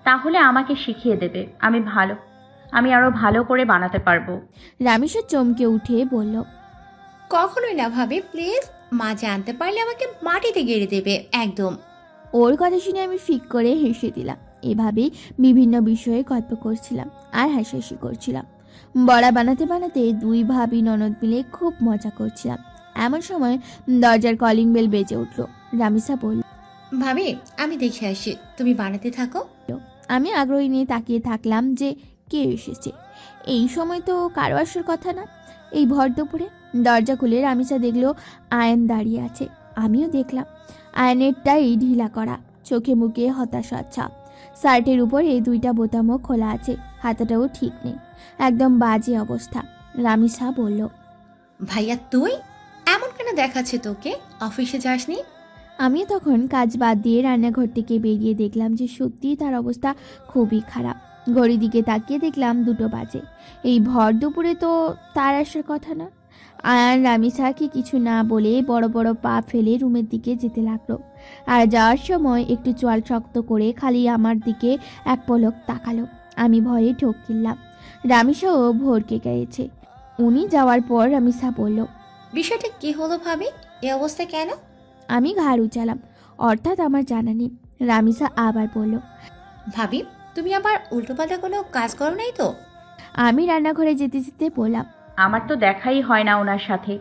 তাহলে আমাকে শিখিয়ে দেবে। আমি আরো ভালো করে বানাতে পারবো। রামিসা চমকে উঠে বলল, কখনোই না ভাবি, প্লিজ। মা জানতে পারলে আমাকে মাটিতে গেড়ে দেবে একদম। ওর কথা শুনে আমি ফিক করে হেসে দিলাম। এভাবেই বিভিন্ন বিষয়ে গল্প করছিলাম আর হাসাহাসি করছিলাম। বড়া বানাতে বানাতে দুই ভাবি ননদ মিলে খুব মজা করছিলাম। এমন সময় দরজার কলিং বেল বেজে উঠল। রামিসা বলল, ভাবি আমি দেখে আসি, তুমি বানাতে থাকো। আমি আগ্রহী নিয়ে তাকিয়ে থাকলাম যে কে এসেছে। এই সময় তো কারো আসার কথা না। এই ভর দুপুরে দরজা খুলে রামিসা দেখলো আয়ন দাঁড়িয়ে আছে। আমিও দেখলাম আয়নের টাই ঢিলা করা, চোখে মুখে হতাশা ছাপ। শার্টের উপরে দুইটা বোতামও খোলা আছে, হাতাটাও ঠিক নেই, একদম বাজে অবস্থা। রামিসা বলল, ভাইয়া তুই এমন কেন দেখাচ্ছে তোকে? অফিসে যাসনি? আমিও তখন কাজ বাদ দিয়ে রান্নাঘর থেকে বেরিয়ে দেখলাম যে সত্যিই তার অবস্থা খুবই খারাপ। ঘড়ির দিকে তাকিয়ে দেখলাম 2টো বাজে। এই ভর দুপুরে তো তার আসার কথা না। আয়ান রামিসাকে কিছু না বলে বড় বড় পা ফেলে রুমের দিকে যেতে লাগলো। আর যাওয়ার সময় একটু চোয়াল শক্ত করে খালি আমার দিকে এক পলক তাকালো। আমি ভয়ে ঢোক গিললাম। রামিসাও ভরকে গেছে। উনি যাওয়ার পর রামিসা বলল, বিষয়টা কি হলো ভাবি? এ অবস্থা কেন? আমি ঘাড় উচালাম, অর্থাৎ আমার জানা নেই। রামিসা আবার বলল, ভাবি তুমি আবার উল্টোপাল্টা কোনো কাজ করো নাই তো? আমি রান্নাঘরে যেতে যেতে বললাম, আমার তো দেখাই হয় না ওনার সাথে,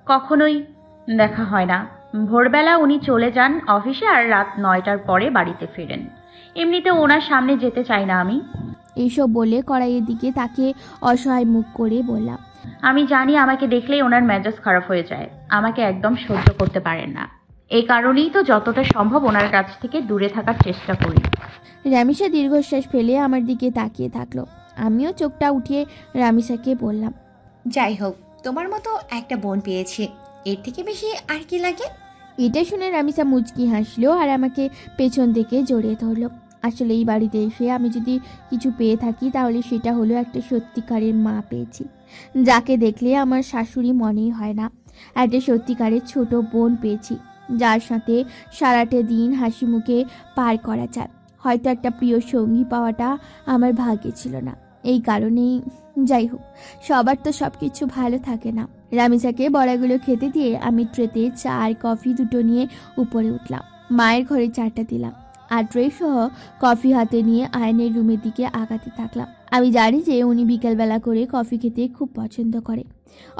কখনোই দেখা হয় না। ভোরবেলা উনি চলে যান অফিসে আর রাত 9টার পরে বাড়িতে ফেরেন। এমনিতে ওনার সামনে যেতে চাই না আমি। এইসব বলে কড়াইয়ের দিকে তাকিয়ে অসহায় মুখ করে বললাম, আমি জানি আমাকে দেখলেই ওনার মেজাজ খারাপ হয়ে যায়, আমাকে একদম সহ্য করতে পারেন না। এই কারণেই তো যতটা সম্ভব ওনার কাছ থেকে দূরে থাকার চেষ্টা করি। রামিসা দীর্ঘশ্বাস ফেলে আমার দিকে তাকিয়ে থাকলো। আমিও চোখটা উঠিয়ে রামিসাকে বললাম, যাই হোক, তোমার মতো একটা বোন পেয়েছি, এর থেকে বেশি আর কি লাগে? এটা শুনে রামিসা মুচকি হাসলো আর আমাকে পেছন থেকে জড়িয়ে ধরলো। আসলে এই বাড়িতে এসে আমি যদি কিছু পেয়ে থাকি তাহলে সেটা হলো একটা সত্যিকারের মা পেয়েছি, যাকে দেখলে আমার শাশুড়ি মনেই হয় না। একটা সত্যিকারের ছোট বোন পেয়েছি, যার সাথে সারাটা দিন হাসি মুখে পার করা যায়। হয়তো একটা প্রিয় সঙ্গী পাওয়াটা আমার ভাগ্যে ছিল না। এই কারণেই, যাই হোক, সবার তো সব কিছু ভালো থাকে না। রামিসাকে বড়াগুলো খেতে দিয়ে আমি ট্রেতে চা আর কফি দুটো নিয়ে উপরে উঠলাম। মায়ের ঘরে চাটা দিলাম আর ট্রে সহ কফি হাতে নিয়ে আয়নের রুমের দিকে আগাতে থাকলাম। আমি জানি যে উনি বিকালবেলা করে কফি খেতে খুব পছন্দ করে।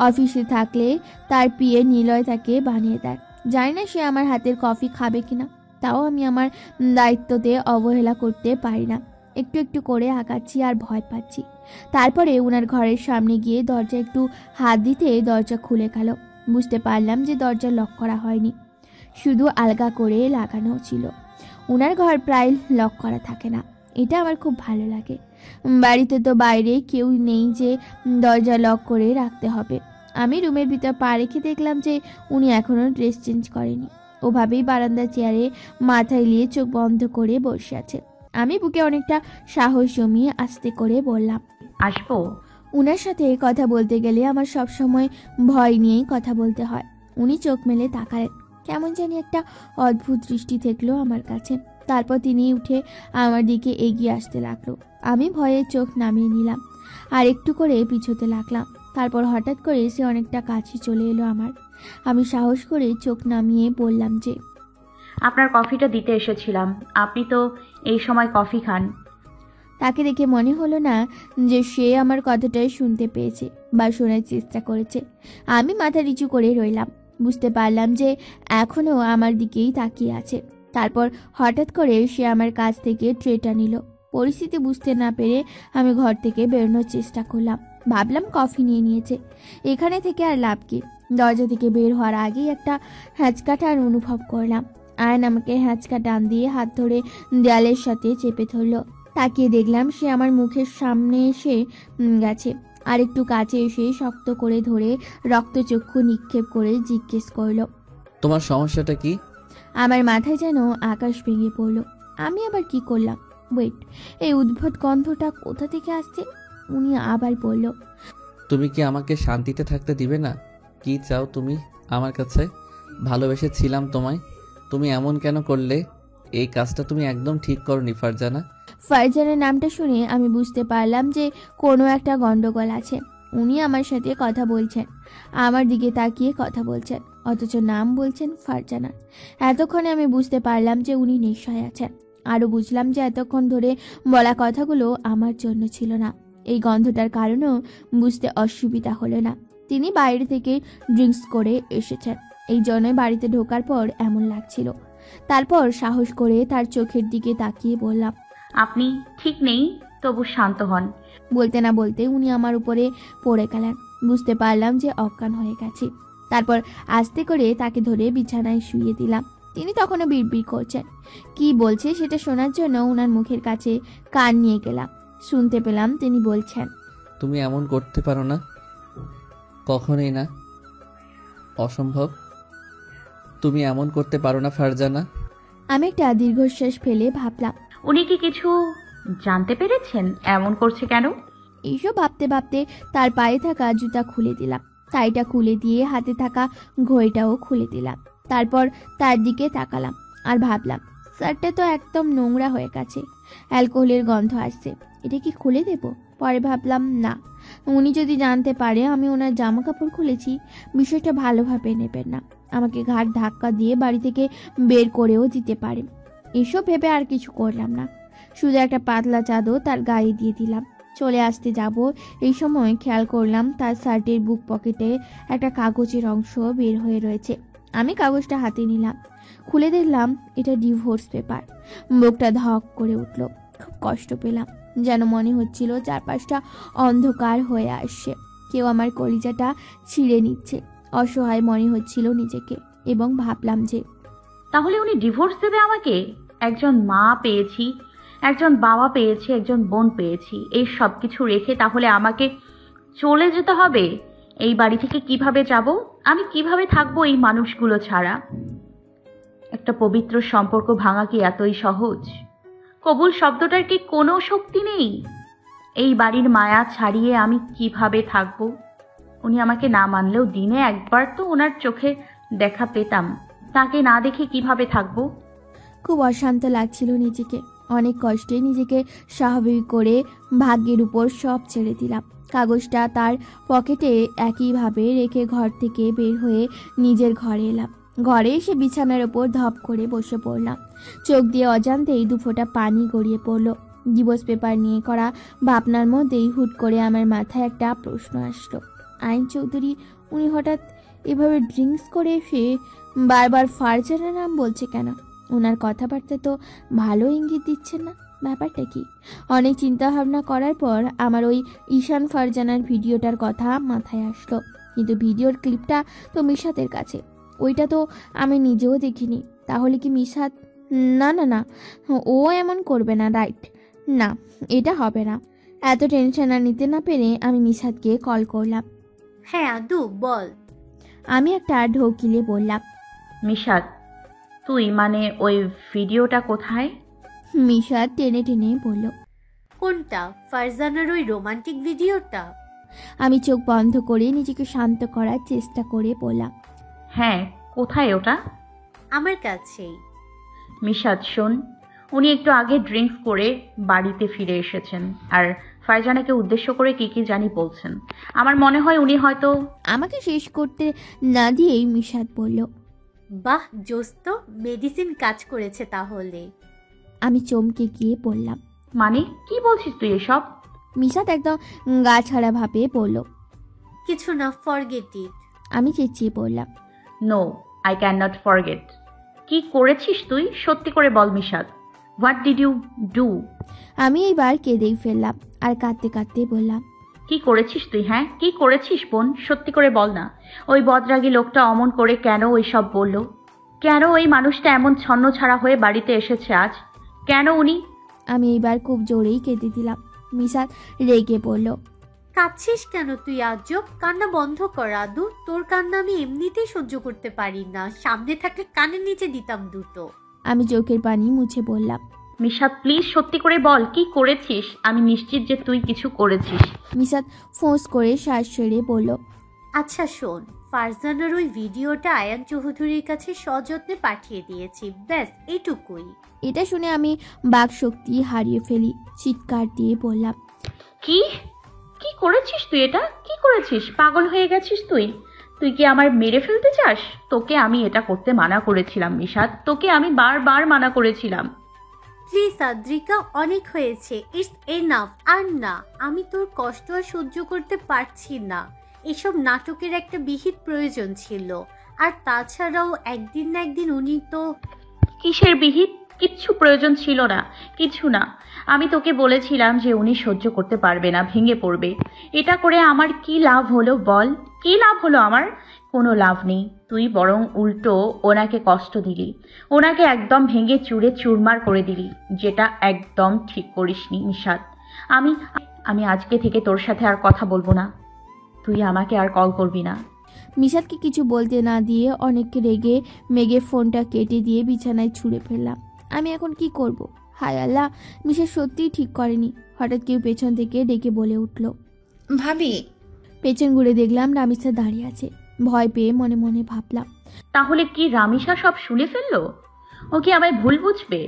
অফিসে থাকলে তার পিয়ে নিলয় তাকে বানিয়ে দেয়। জানি না সে আমার হাতের কফি খাবে কিনা। তাও আমি আমার দায়িত্বতে অবহেলা করতে পারি না। একটু একটু করে আগাচ্ছি আর ভয় পাচ্ছি। তারপরে ওনার ঘরের সামনে গিয়ে দরজা একটু হাত দিতে দরজা খুলে গেল। বুঝতে পারলাম যে দরজা লক করা হয়নি, শুধু আলগা করে লাগানো ছিল। ওনার ঘর প্রায় লক করা থাকে না, এটা আমার খুব ভালো লাগে। বাড়িতে তো বাইরে কেউ নেই যে দরজা লক করে রাখতে হবে। আমি রুমের ভিতর পা রেখে দেখলাম যে উনি এখনও ড্রেস চেঞ্জ করেনি। ওভাবেই বারান্দার চেয়ারে মাথা এলিয়ে চোখ বন্ধ করে বসে আছে। আমি বুকে অনেকটা সাহস জমিয়ে আস্তে করে বললাম, আসবো? উনার সাথে কথা বলতে গেলে আমার সব সময় ভয় নিয়েই কথা বলতে হয়। উনি চোখ মেলে তাকালেন, কেমন জানি একটা অদ্ভুত দৃষ্টি থাকলো আমার কাছে। তারপর তিনি উঠে আমার দিকে এগিয়ে আসতে লাগলো। আমি ভয়ে চোখ নামিয়ে নিলাম আর একটু করে পিছোতে লাগলাম। তারপর হঠাৎ করে সে অনেকটা কাছে চলে এলো আমার। আমি সাহস করে চোখ নামিয়ে বললাম যে, আপনার কফিটা দিতে এসেছিলাম। আপনি তো এই সময় কফি খান। তাকে দেখে মনে হলো না যে সে আমার কথাটাই শুনতে পেয়েছে বা শোনার চেষ্টা করেছে। আমি মাথা নিচু করে রইলাম। বুঝতে পারলাম যে এখনও আমার দিকেই তাকিয়ে আছে। তারপর হঠাৎ করে সে আমার কাছ থেকে ট্রেটা নিল। পরিস্থিতি বুঝতে না পেরে আমি ঘর থেকে বেরোনোর চেষ্টা করলাম। ভাবলাম কফি নিয়ে নিয়েছে, এখানে থেকে আর লাভ কি। দরজা থেকে বের হওয়ার আগেই একটা হ্যাঁচকাটার অনুভব করলাম। আয়ন আমাকে হ্যাঁচকা টান দিয়ে হাত ধরে দেয়ালের সাথে চেপে ধরলো। তাকিয়ে দেখলাম সে আমার মুখের সামনে এসে গেছে। আর একটু কাছে এসে শক্ত করে ধরে রক্তচক্ষু নিক্ষেপ করে জিজ্ঞেস করলো, তোমার সমস্যাটা কি? আমার মাথায় যেন আকাশ ভেঙে পড়লো। আমি আবার কি করলাম? ওয়েট, এই উদ্ভট গন্ধটা কোথা থেকে আসছে? উনি আবার বলল, তুমি কি আমাকে শান্তিতে থাকতে দিবে না? কি চাও তুমি আমার কাছে? ভালোবেসেছিলাম তোমায়, তুমি এমন কেন করলে? এই কাজটা তুমি একদম ঠিক করনি ফারজানা। ফারজানের নামটা শুনে আমি বুঝতে পারলাম যে কোনো একটা গন্ডগোল আছে। উনি আমার সাথে কথা বলছেন, আমার দিকে তাকিয়ে কথা বলছেন, অথচ নাম বলছেন ফারজানা। এতক্ষণে আমি বুঝতে পারলাম যে উনি নেশায় আছেন। আরও বুঝলাম যে এতক্ষণ ধরে বলা কথাগুলো আমার জন্য ছিল না। এই গন্ধটার কারণেও বুঝতে অসুবিধা হলো না। তিনি বাইরে থেকে ড্রিঙ্কস করে এসেছেন, এই জন্যই বাড়িতে ঢোকার পর এমন লাগছিল। তারপর সাহস করে তার চোখের দিকে তাকিয়ে বললাম, আপনি ঠিক নেই, তবু শান্ত হন। বলতে না বলতে উনি আমার উপরে পড়ে গেলেন। বুঝতে পারলাম যে অজ্ঞান হয়ে গেছি। তারপর আস্তে করে তাকে ধরে বিছানায় শুইয়ে দিলাম। তিনি তখনও বিড়বিড় করছেন। কি বলছে সেটা শোনার জন্য ওনার মুখের কাছে কান নিয়ে গেলাম। শুনতে পেলাম তিনি বলছেন, তুমি এমন করতে পারো না, কখনোই না, অসম্ভব। তুমি এমন করতে পারো না ফারজানা। আমি একটা দীর্ঘশ্বাস ফেলে ভাবলাম, উনি কি কিছু জানতে পেরেছেন? এমন করছে কেন? এইসব ভাবতে ভাবতে তার পায়ে থাকা জুতা খুলে দিলাম, টাইটা খুলে দিয়ে হাতে থাকা ঘড়িটাও খুলে দিলাম। তারপর তার দিকে তাকালাম আর ভাবলাম, শার্টটা তো একদম নোংরা হয়ে গেছে, অ্যালকোহলের গন্ধ আসছে, এটা কি খুলে দেব? পরে ভাবলাম, না, উনি যদি জানতে পারে আমি ওনার জামা কাপড় খুলেছি, বিষয়টা ভালোভাবে নেবেন না, আমাকে ঘাট ধাক্কা দিয়ে বাড়ি থেকে বের করেও দিতে পারে। এসব ভেবে আর কিছু করলাম না, শুধু একটা পাতলা চাদর তার গায়ে দিয়ে দিলাম। চলে আসতে যাব এই সময় খেয়াল করলাম তার শার্টের বুক পকেটে একটা কাগজের অংশ বের হয়ে রয়েছে। আমি কাগজটা হাতে নিলাম, খুলে দেখলাম এটা ডিভোর্স পেপার। বুকটা ধক করে উঠল, খুব কষ্ট পেলাম, যেন মনে হচ্ছিল চারপাশটা অন্ধকার হয়ে আসছে, কেউ আমার কলিজাটা ছিঁড়ে নিচ্ছে। অসহায় মনে হচ্ছিল নিজেকে এবং ভাবলাম যে, তাহলে উনি ডিভোর্স দেবে আমাকে? একজন মা পেয়েছি, একজন বাবা পেয়েছি, একজন বোন পেয়েছি, এই সব কিছু রেখে তাহলে আমাকে চলে যেতে হবে? এই বাড়ি থেকে কিভাবে যাব? আমি কিভাবে থাকবো এই মানুষগুলো ছাড়া? একটা পবিত্র সম্পর্ক ভাঙা কি এতই সহজ? কবুল শব্দটার কি কোনো শক্তি নেই? এই বাড়ির মায়া ছাড়িয়ে আমি কিভাবে থাকবো? উনি আমাকে না মানলেও দিনে একবার তো ওনার চোখে দেখা পেতাম, তাকে না দেখে কিভাবে থাকবো? খুব অশান্ত লাগছিল নিজেকে। অনেক কষ্টে নিজেকে স্বাভাবিক করে ভাগ্যের উপর সব ছেড়ে দিলাম। কাগজটা তার পকেটে একইভাবে রেখে ঘর থেকে বের হয়ে নিজের ঘরে এলাম। ঘরে এসে বিছানার ওপর ধপ করে বসে পড়লাম। চোখ দিয়ে অজান্তেই দুফোঁটা পানি গড়িয়ে পড়লো। ডিভোর্স পেপার নিয়ে করা ভাবনার মধ্যেই হুট করে আমার মাথায় একটা প্রশ্ন আসলো। আইন চৌধুরী উনি হঠাৎ এভাবে ড্রিঙ্কস করে এসে বারবার ফারজানা নাম বলছে কেন? ওনার কথাবার্তা তো ভালো ইঙ্গিত দিচ্ছেন না। ব্যাপারটা কি? অনেক চিন্তা ভাবনা করার পর আমার ওই ঈশান ফারজানার ভিডিওটার কথা মাথায় আসলো, কিন্তু ভিডিওর ক্লিপটা তো মিশাতের কাছে, ওইটা তো আমি নিজেও দেখিনি। তাহলে কি মিশাত? না না না, ও এমন করবে না, রাইট? না, এটা হবে না। এত টেনশন আর নিতে না পেরে আমি মিশাতকে কল করলাম। হ্যাঁ আদু বল। আমি একটা ঢোকিলে বললাম, মিশাত, তুই মানে ওই ভিডিওটা কোথায়? মিশাত টেনে টেনে বলল, কোনটা? ফারজানার ওই রোমান্টিক ভিডিওটা? আমি চোখ বন্ধ করে নিজেকে শান্ত করার চেষ্টা করে বললাম, হ্যাঁ, কোথায় ওটা? আমার কাছেই। মিশাত শোন, উনি একটু আগে ড্রিঙ্কস করে বাড়িতে ফিরে এসেছেন আর ফারজানাকে উদ্দেশ্য করে কি কি জানি বলছেন। আমার মনে হয় উনি হয়তো। আমাকে শেষ করতে না দিয়েই মিশাত বলল, বাহ জোস তো, মেডিসিন কাজ করেছে তাহলে। আমি চমকে গিয়ে বললাম, মানে কি বলছিস তুই এসব? মিশাত একদম গা ছাড়া ভাবে বলল, কিছু না, ফরগেট ইট। আমি চেঁচিয়ে বললাম, no, I can not forget. কি করেছিস তুই? সত্যি করে বল Mishat, what did you do? আমি এইবার কেঁদেই ফেললাম আর কাঁদতে কাঁদতে বললাম, কি করেছিস তুই? হ্যাঁ, কি করেছিস বোন? সত্যি করে বল না। ওই বদরাগী লোকটা অমন করে কেন ওই সব বলল? কেন ওই মানুষটা এমন ছন্ন ছাড়া হয়ে বাড়িতে এসেছে আজ? কেন উনি? আমি এইবার খুব জোরেই কেঁদে দিলাম। মিশাত রেগে বলল, কাঁদছিস কেন তুই আজব? কান্না বন্ধ কর আদু, তোর কান্না আমি এমনিতেই সহ্য করতে পারি না, সামনে থাকলে কানের নিচে দিতাম দুটো। আমি চোখের পানি মুছে বললাম, মিশাত প্লিজ সত্যি করে বল, কি করেছিস? আমি নিশ্চিত যে তুই কিছু করেছিস। মিশাত ফোঁস করে শ্বাস ছেড়ে বলল, আচ্ছা শোন, ফারজানার ওই ভিডিওটা আয়ান চৌধুরীর কাছে সযত্নে পাঠিয়ে দিয়েছি, ব্যাস এইটুকুই। এটা শুনে আমি বাকশক্তি হারিয়ে ফেলি। চিৎকার দিয়ে বললাম, কি কি করেছিস তুই? এটা কি করেছিস? পাগল হয়ে গেছিস তুই? তুই কি আমার মেরে ফেলতে চাস? তোকে আমি এটা করতে মানা করেছিলাম মিশাত, তোকে আমি বারবার মানা করেছিলাম। প্লিজ আদ্রিকা, অনেক হয়েছে, ইটস এনাফ। আর না, আমি তোর কষ্ট আর সহ্য করতে পারছি না। এসব নাটকের একটা বিহিত প্রয়োজন ছিল, আর তাছাড়াও একদিন না একদিন উনি তো। কিসের বিহিত? কিচ্ছু প্রয়োজন ছিল না, কিছু না। আমি তোকে বলেছিলাম যে উনি সহ্য করতে পারবে না, ভেঙে পড়বে। এটা করে আমার কি লাভ হলো বল? কি লাভ হলো আমার? কোনো লাভ নেই। তুই বরং উল্টো ওনাকে কষ্ট দিলি, ওনাকে একদম ভেঙে চুরে চুরমার করে দিলি, যেটা একদম ঠিক করিসনি মিশাত। আমি আমি আজকে থেকে তোর সাথে আর কথা বলবো না। তুই আমাকে আর কল করবি না। মিশাতকে কিছু বলতে না দিয়ে অনেক রেগে মেগে ফোনটা কেটে দিয়ে বিছানায় ছুঁড়ে ফেললাম। আমি এখন কি করব? হায় আল্লাহ, মিশা সত্যিই ঠিক করেনি। হঠাৎ কেউ পেছন থেকে ডেকে বলে উঠল, ভাবি। পেছন ঘুরে দেখলাম রামিসা দাঁড়িয়ে আছে। ভয় পেয়ে মনে মনে ভাবলাম, তাহলে কি রামিসা সব শুনে ফেললো? ও কি আমায় ভুল বুঝবে?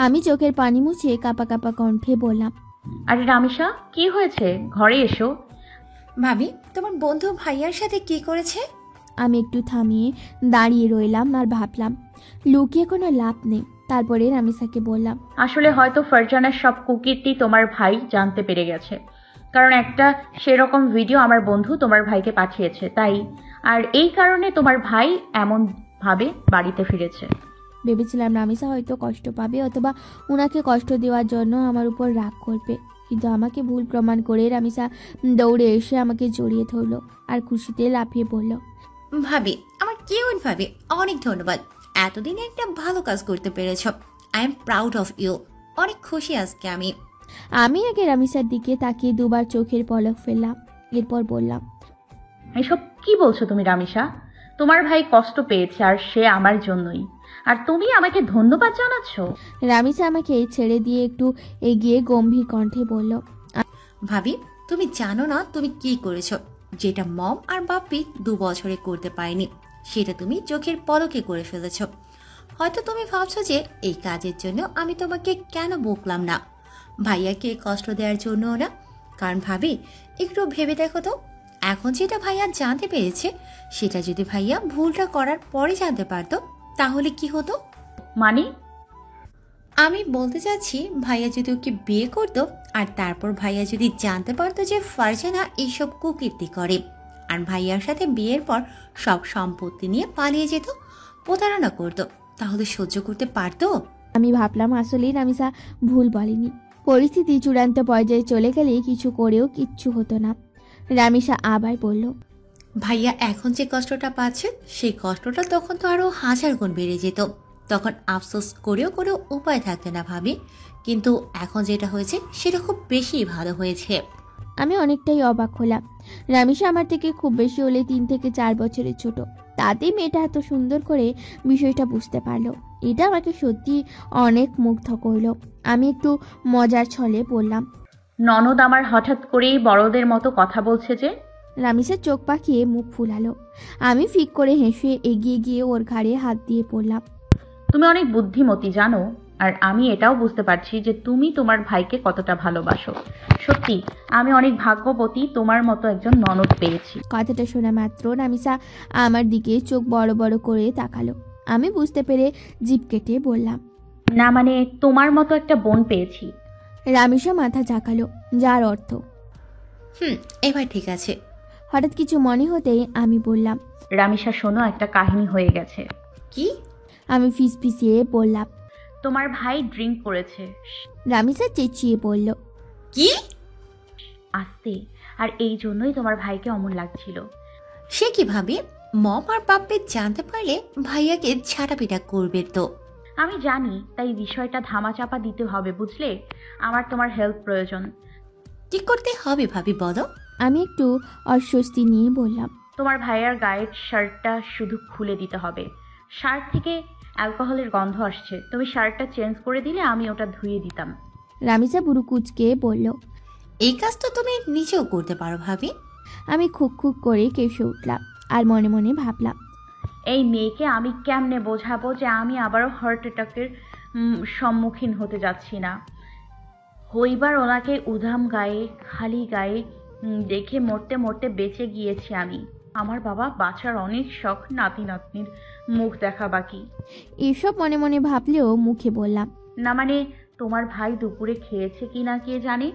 আমি চোখের পানি মুছে কাঁপা কাঁপা কণ্ঠে বললাম, আরে রামিসা, কি হয়েছে? ঘরে এসো। ভাবি, তোমার বন্ধু ভাইয়ার সাথে কি করেছে? আমি একটু থামিয়ে দাঁড়িয়ে রইলাম আর ভাবলাম লুকিয়ে কোনো লাভ নেই। তারপরে রামিসাকে বললাম, আসলে হয়তো ফারজানার সব কুকীর্তি তোমার ভাই জানতে পেরে গেছে, কারণ একটা সেরকম ভিডিও আমার বন্ধু তোমার ভাইকে পাঠিয়েছে, তাই। আর এই কারণে তোমার ভাই এমন ভাবে বাড়িতে ফিরেছে। ভেবেছিলাম রামিসা হয়তো কষ্ট পাবে অথবা উনাকে কষ্ট দেওয়ার জন্য আমার উপর রাগ করবে, কিন্তু আমাকে ভুল প্রমাণ করে রামিসা দৌড়ে এসে আমাকে জড়িয়ে ধরলো আর খুশিতে লাফিয়ে পড়ল, ভাবি, আমার কিউট ভাবি, অনেক ধন্যবাদ। এতদিনে একটা ভালো কাজ করতে পেরেছ। I am proud of you. অনেক খুশি আজকে আমি। আমি আগে রামিসার দিকে তাকিয়ে দুবার চোখের পলক ফেললাম, এরপর বললাম, এসব কি বলছো তুমি রামিসা? তোমার ভাই কষ্ট পেয়েছে আর সে আমার জন্যই, আর তুমি আমাকে ধন্যবাদ জানাচ্ছ? রামিসা আমাকে ছেড়ে দিয়ে একটু এগিয়ে গম্ভীর কণ্ঠে বলল, ভাবি, তুমি জানো না তুমি কি করেছো? যেটা মম আর বাপ্পি 2 বছরে করতে পারেনি, সেটা তুমি চোখের পলকে করে ফেলেছো। হয়তো তুমি ভাবছো যে এই কাজের জন্য আমি তোমাকে কেন বকলাম না, ভাইয়াকে কষ্ট দেওয়ার জন্য না। কারণ ভাবি, একটু ভেবে দেখো তো, এখন যেটা ভাইয়া জানতে পেরেছে, সেটা যদি ভাইয়া ভুলটা করার পরে জানতে পারতো, তাহলে কি হতো? মানে? আমি বলতে চাচ্ছি, ভাইয়া যদি ওকে বিয়ে করতো আর তারপর ভাইয়া যদি জানতে পারতো যে ফারজানা এইসব কুকীর্তি করে, আর ভাইয়ার সাথে বিয়ের পর সব সম্পত্তি নিয়ে পালিয়ে যেত, প্রতারণা করতো, তাহলে সহ্য করতে পারতো। আমি ভাবলাম আসলে রামিসা ভুল বলেনি। পরিস্থিতি চূড়ান্ত পর্যায়ে চলে গেলে কিছু করেও কিচ্ছু হতো না। রামিসা আবার বলল, ভাইয়া এখন যে কষ্টটা পাচ্ছেন সেই কষ্টটা তখন তো আরো 1000 গুণ বেড়ে যেত। তখন আফসোস করেও উপায় থাকতো না ভাবি। কিন্তু এখন যেটা হয়েছে সেটা খুব বেশি ভালো হয়েছে। আমি অনেকটাই অবাক হলাম। রামিসা আমার থেকে খুব বেশি হলে 3 থেকে 4 বছরের ছোট। তাতেই মেয়েটা এত সুন্দর করে বিষয়টা বুঝতে পারলো। এটা আমাকে সত্যি অনেক মুগ্ধ করলো। আমি একটু মজার ছলে বললাম, ননদ আমার হঠাৎ করেই বড়দের মতো কথা বলছে যে। রামিসা চোখ পাকিয়ে মুখ ফুলালো। আমি ফিক করে হেসে এগিয়ে গিয়ে ওর ঘাড়ে হাত দিয়ে পড়লাম। তুমি অনেক বুদ্ধিমতী জানো, আর আমি এটাও বুঝতে পারছি যে তুমি তোমার ভাইকে কতটা ভালোবাসো। সত্যি আমি অনেক ভাগ্যবতী তোমার মতো একজন ননদ পেয়েছি। কথাটা শোনা মাত্র রামিসা আমার দিকে চোখ বড় বড় করে তাকালো। আমি বুঝতে পেরে জিভ কেটে বললাম, না মানে তোমার মতো একটা বোন পেয়েছি। রামিসা মাথা ঝাঁকালো, যার অর্থ এবার ঠিক আছে। হঠাৎ কিছু মনে হতেই আমি বললাম, রামিসা শোনো, একটা কাহিনী হয়ে গেছে। কি? আমি ফিসফিসিয়ে বললাম, তোমার ভাই ড্রিঙ্ক করেছে। রামিসা চেঁচিয়ে বলল, কি? আস্তে। আর এই জন্যই তোমার ভাইকে অমন লাগছিল। সে কিভাবে? মম আর বাপ্পে জানতে পারলে ভাইয়াকে ঝাঁটাপিটা করবে তো। আমি জানি, তাই বিষয়টা ধামাচাপা দিতে হবে বুঝলে। আমার তোমার হেল্প প্রয়োজন। কি করতে হবে ভাবি বলো? আমি একটু অস্বস্তি নিয়ে বললাম, তোমার ভাইয়ার গায়ের শার্টটা শুধু খুলে দিতে হবে। শার্ট থেকে অ্যালকোহলের গন্ধ আসছে। তুমি শার্টটা চেঞ্জ করে দিলে আমি ওটা ধুয়ে দিতাম। রামিসা বুড়ো কুচকে বলল, এই কাজ তো তুমি নিজেও করতে পারো ভাবি। আমি খুক খুক করে কেসে উঠলাম আর মনে মনে ভাবলাম, এই মেয়েকে আমি কেমনে বোঝাবো যে আমি আবারও হার্ট অ্যাটাকের সম্মুখীন হতে যাচ্ছি না। হইবার ওনাকে উধাম গায়ে খালি গায়ে দেখে মরতে মরতে বেঁচে গিয়েছি আমি। আমার বাবা বাঁচার অনেক শখ, নাতি নাতনির মুখ দেখা বাকি। এসব মনে মনে ভাবলেও মুখে বললাম, না মানে তোমার ভাই দুপুরে খেয়েছে কি না কে জানে।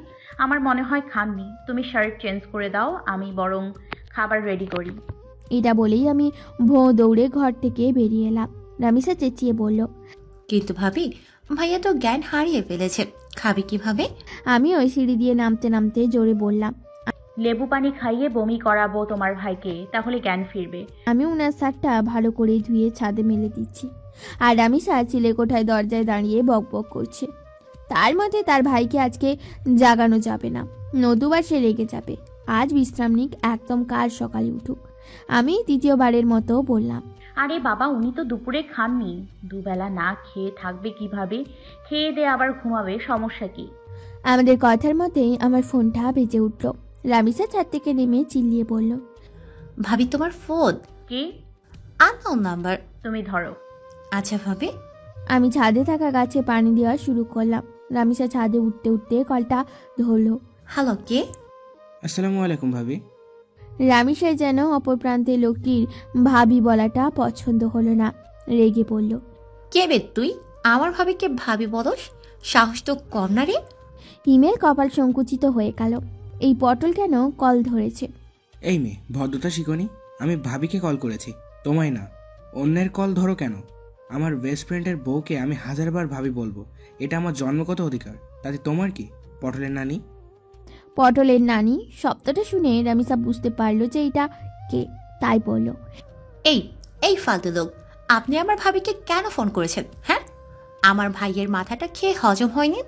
আমার মনে হয় খাননি। তুমি শার্ট চেঞ্জ করে দাও, আমি বরং খাবার রেডি করি। এটা বলেই আমি ভোঁ দৌড়ে ঘর থেকে বেরিয়ে এলাম। রামিসা চেঁচিয়ে বলল, কিন্তু ভাবি ভাইয়া তো জ্ঞান হারিয়ে ফেলেছে, খাবে কিভাবে? আমি ওই সিঁড়ি দিয়ে নামতে নামতে জোরে বললাম, লেবু পানি খাইয়ে বমি করাবো তোমার ভাইকে, তাহলে জ্ঞান ফিরবে। আমি উনার শার্টটা ভালো করে ধুয়ে ছাদে মেলে দিচ্ছি, আর রামিসা চিলেকোঠায় দরজায় দাঁড়িয়ে বকবক করছে। তার মতে তার ভাইকে আজকে জাগানো যাবে না, নতুবা সে রেগে যাবে। আজ বিশ্রাম নিক, একদম কাল সকালে উঠুক। আমি দ্বিতীয়বারের মতো বললাম, আরে বাবা, উনি তো দুপুরে খাননি। দুবেলা না খেয়ে থাকবে কিভাবে? খেয়ে দিয়ে আবার ঘুমাবে, সমস্যা কি? আমাদের কথার মতেই আমার ফোনটা বেজে উঠল। রামিসা ছাদ থেকে নেমে চিল্লিয়ে বলল, ভাবি তোমার ফোন। কি? Unknown number. তুমি ধরো। আচ্ছা ভাবি। আমি ছাদে থাকা গাছে পানি দেওয়া শুরু করলাম। রামিসা ছাদে উঠতে উঠতে কলটা ধরলো। হ্যালো, কে? আসসালামু আলাইকুম ভাবি। রামিসায় যেন অপর প্রান্তে লোকটির ভাবি বলাটা পছন্দ হলো না, রেগে পড়ল। কে বে তুই? আমার ভাবিকে ভাবি বলস? সাহস তো কম না রে। হিমেল কপাল সংকুচিত হয়ে গেল। এই পটল কেন কল ধরেছে? এই মেয়ে, ভদ্রতা শিখনি? আমি ভাবিকে কল করেছি, তোমায় না। অন্যের কল ধরো কেন? আমার বেস্ট ফ্রেন্ডের বউকে আমি 1000 বার ভাবি বলবো, এটা আমার জন্মগত অধিকার। তাতে তোমার কি? পটলের নানি। পটলের নানি শব্দটা শুনে রামিসা বুঝতে পারলো যে এটা কে, তাই বলল, এই এই ফালতু লোক, আপনি আমার ভাবিকে কেন ফোন করেছেন? হ্যাঁ, আমার ভাইয়ের মাথাটা খেয়ে হজম হয়নি,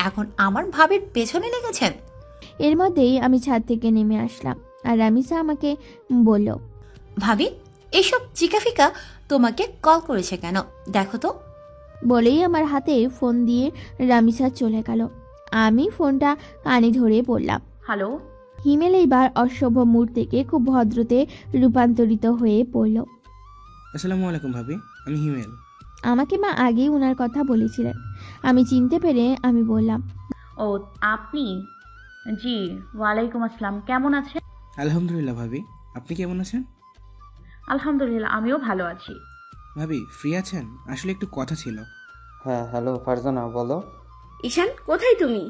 এখন আমার ভাবির পেছনে লেগেছেন। এর মধ্যেই আমি ছাদ থেকে নেমে আসলাম আর রামিসা আমাকে বলল, ভাবি এইসব চিকাফিকা তোমাকে কল করেছে কেন, দেখো তো। বলেই আমার হাতে ফোন দিয়ে রামিসা চলে গেল। আমি ফোনটা কানে ধরে বললাম, হ্যালো। হিমেল এইবার অসভ্য মুড থেকে খুব ভদ্রতে রূপান্তরিত হয়ে পড়ল। আসসালামু আলাইকুম ভাবি, আমি হিমেল। আমাকে মা আগেই উনার কথা বলেছিলেন। আমি চিনতে পেরে আমি বললাম, ও আপনি? জি ওয়ালাইকুম আসসালাম, কেমন আছেন? আলহামদুলিল্লাহ ভাবি, আপনি কেমন আছেন? আলহামদুলিল্লাহ, আমিও ভালো আছি। ভাবি ফ্রি আছেন? আসলে একটু কথা ছিল। হ্যাঁ হ্যালো ফারজানা, বলো। ঈশান, কোথায় তুমি?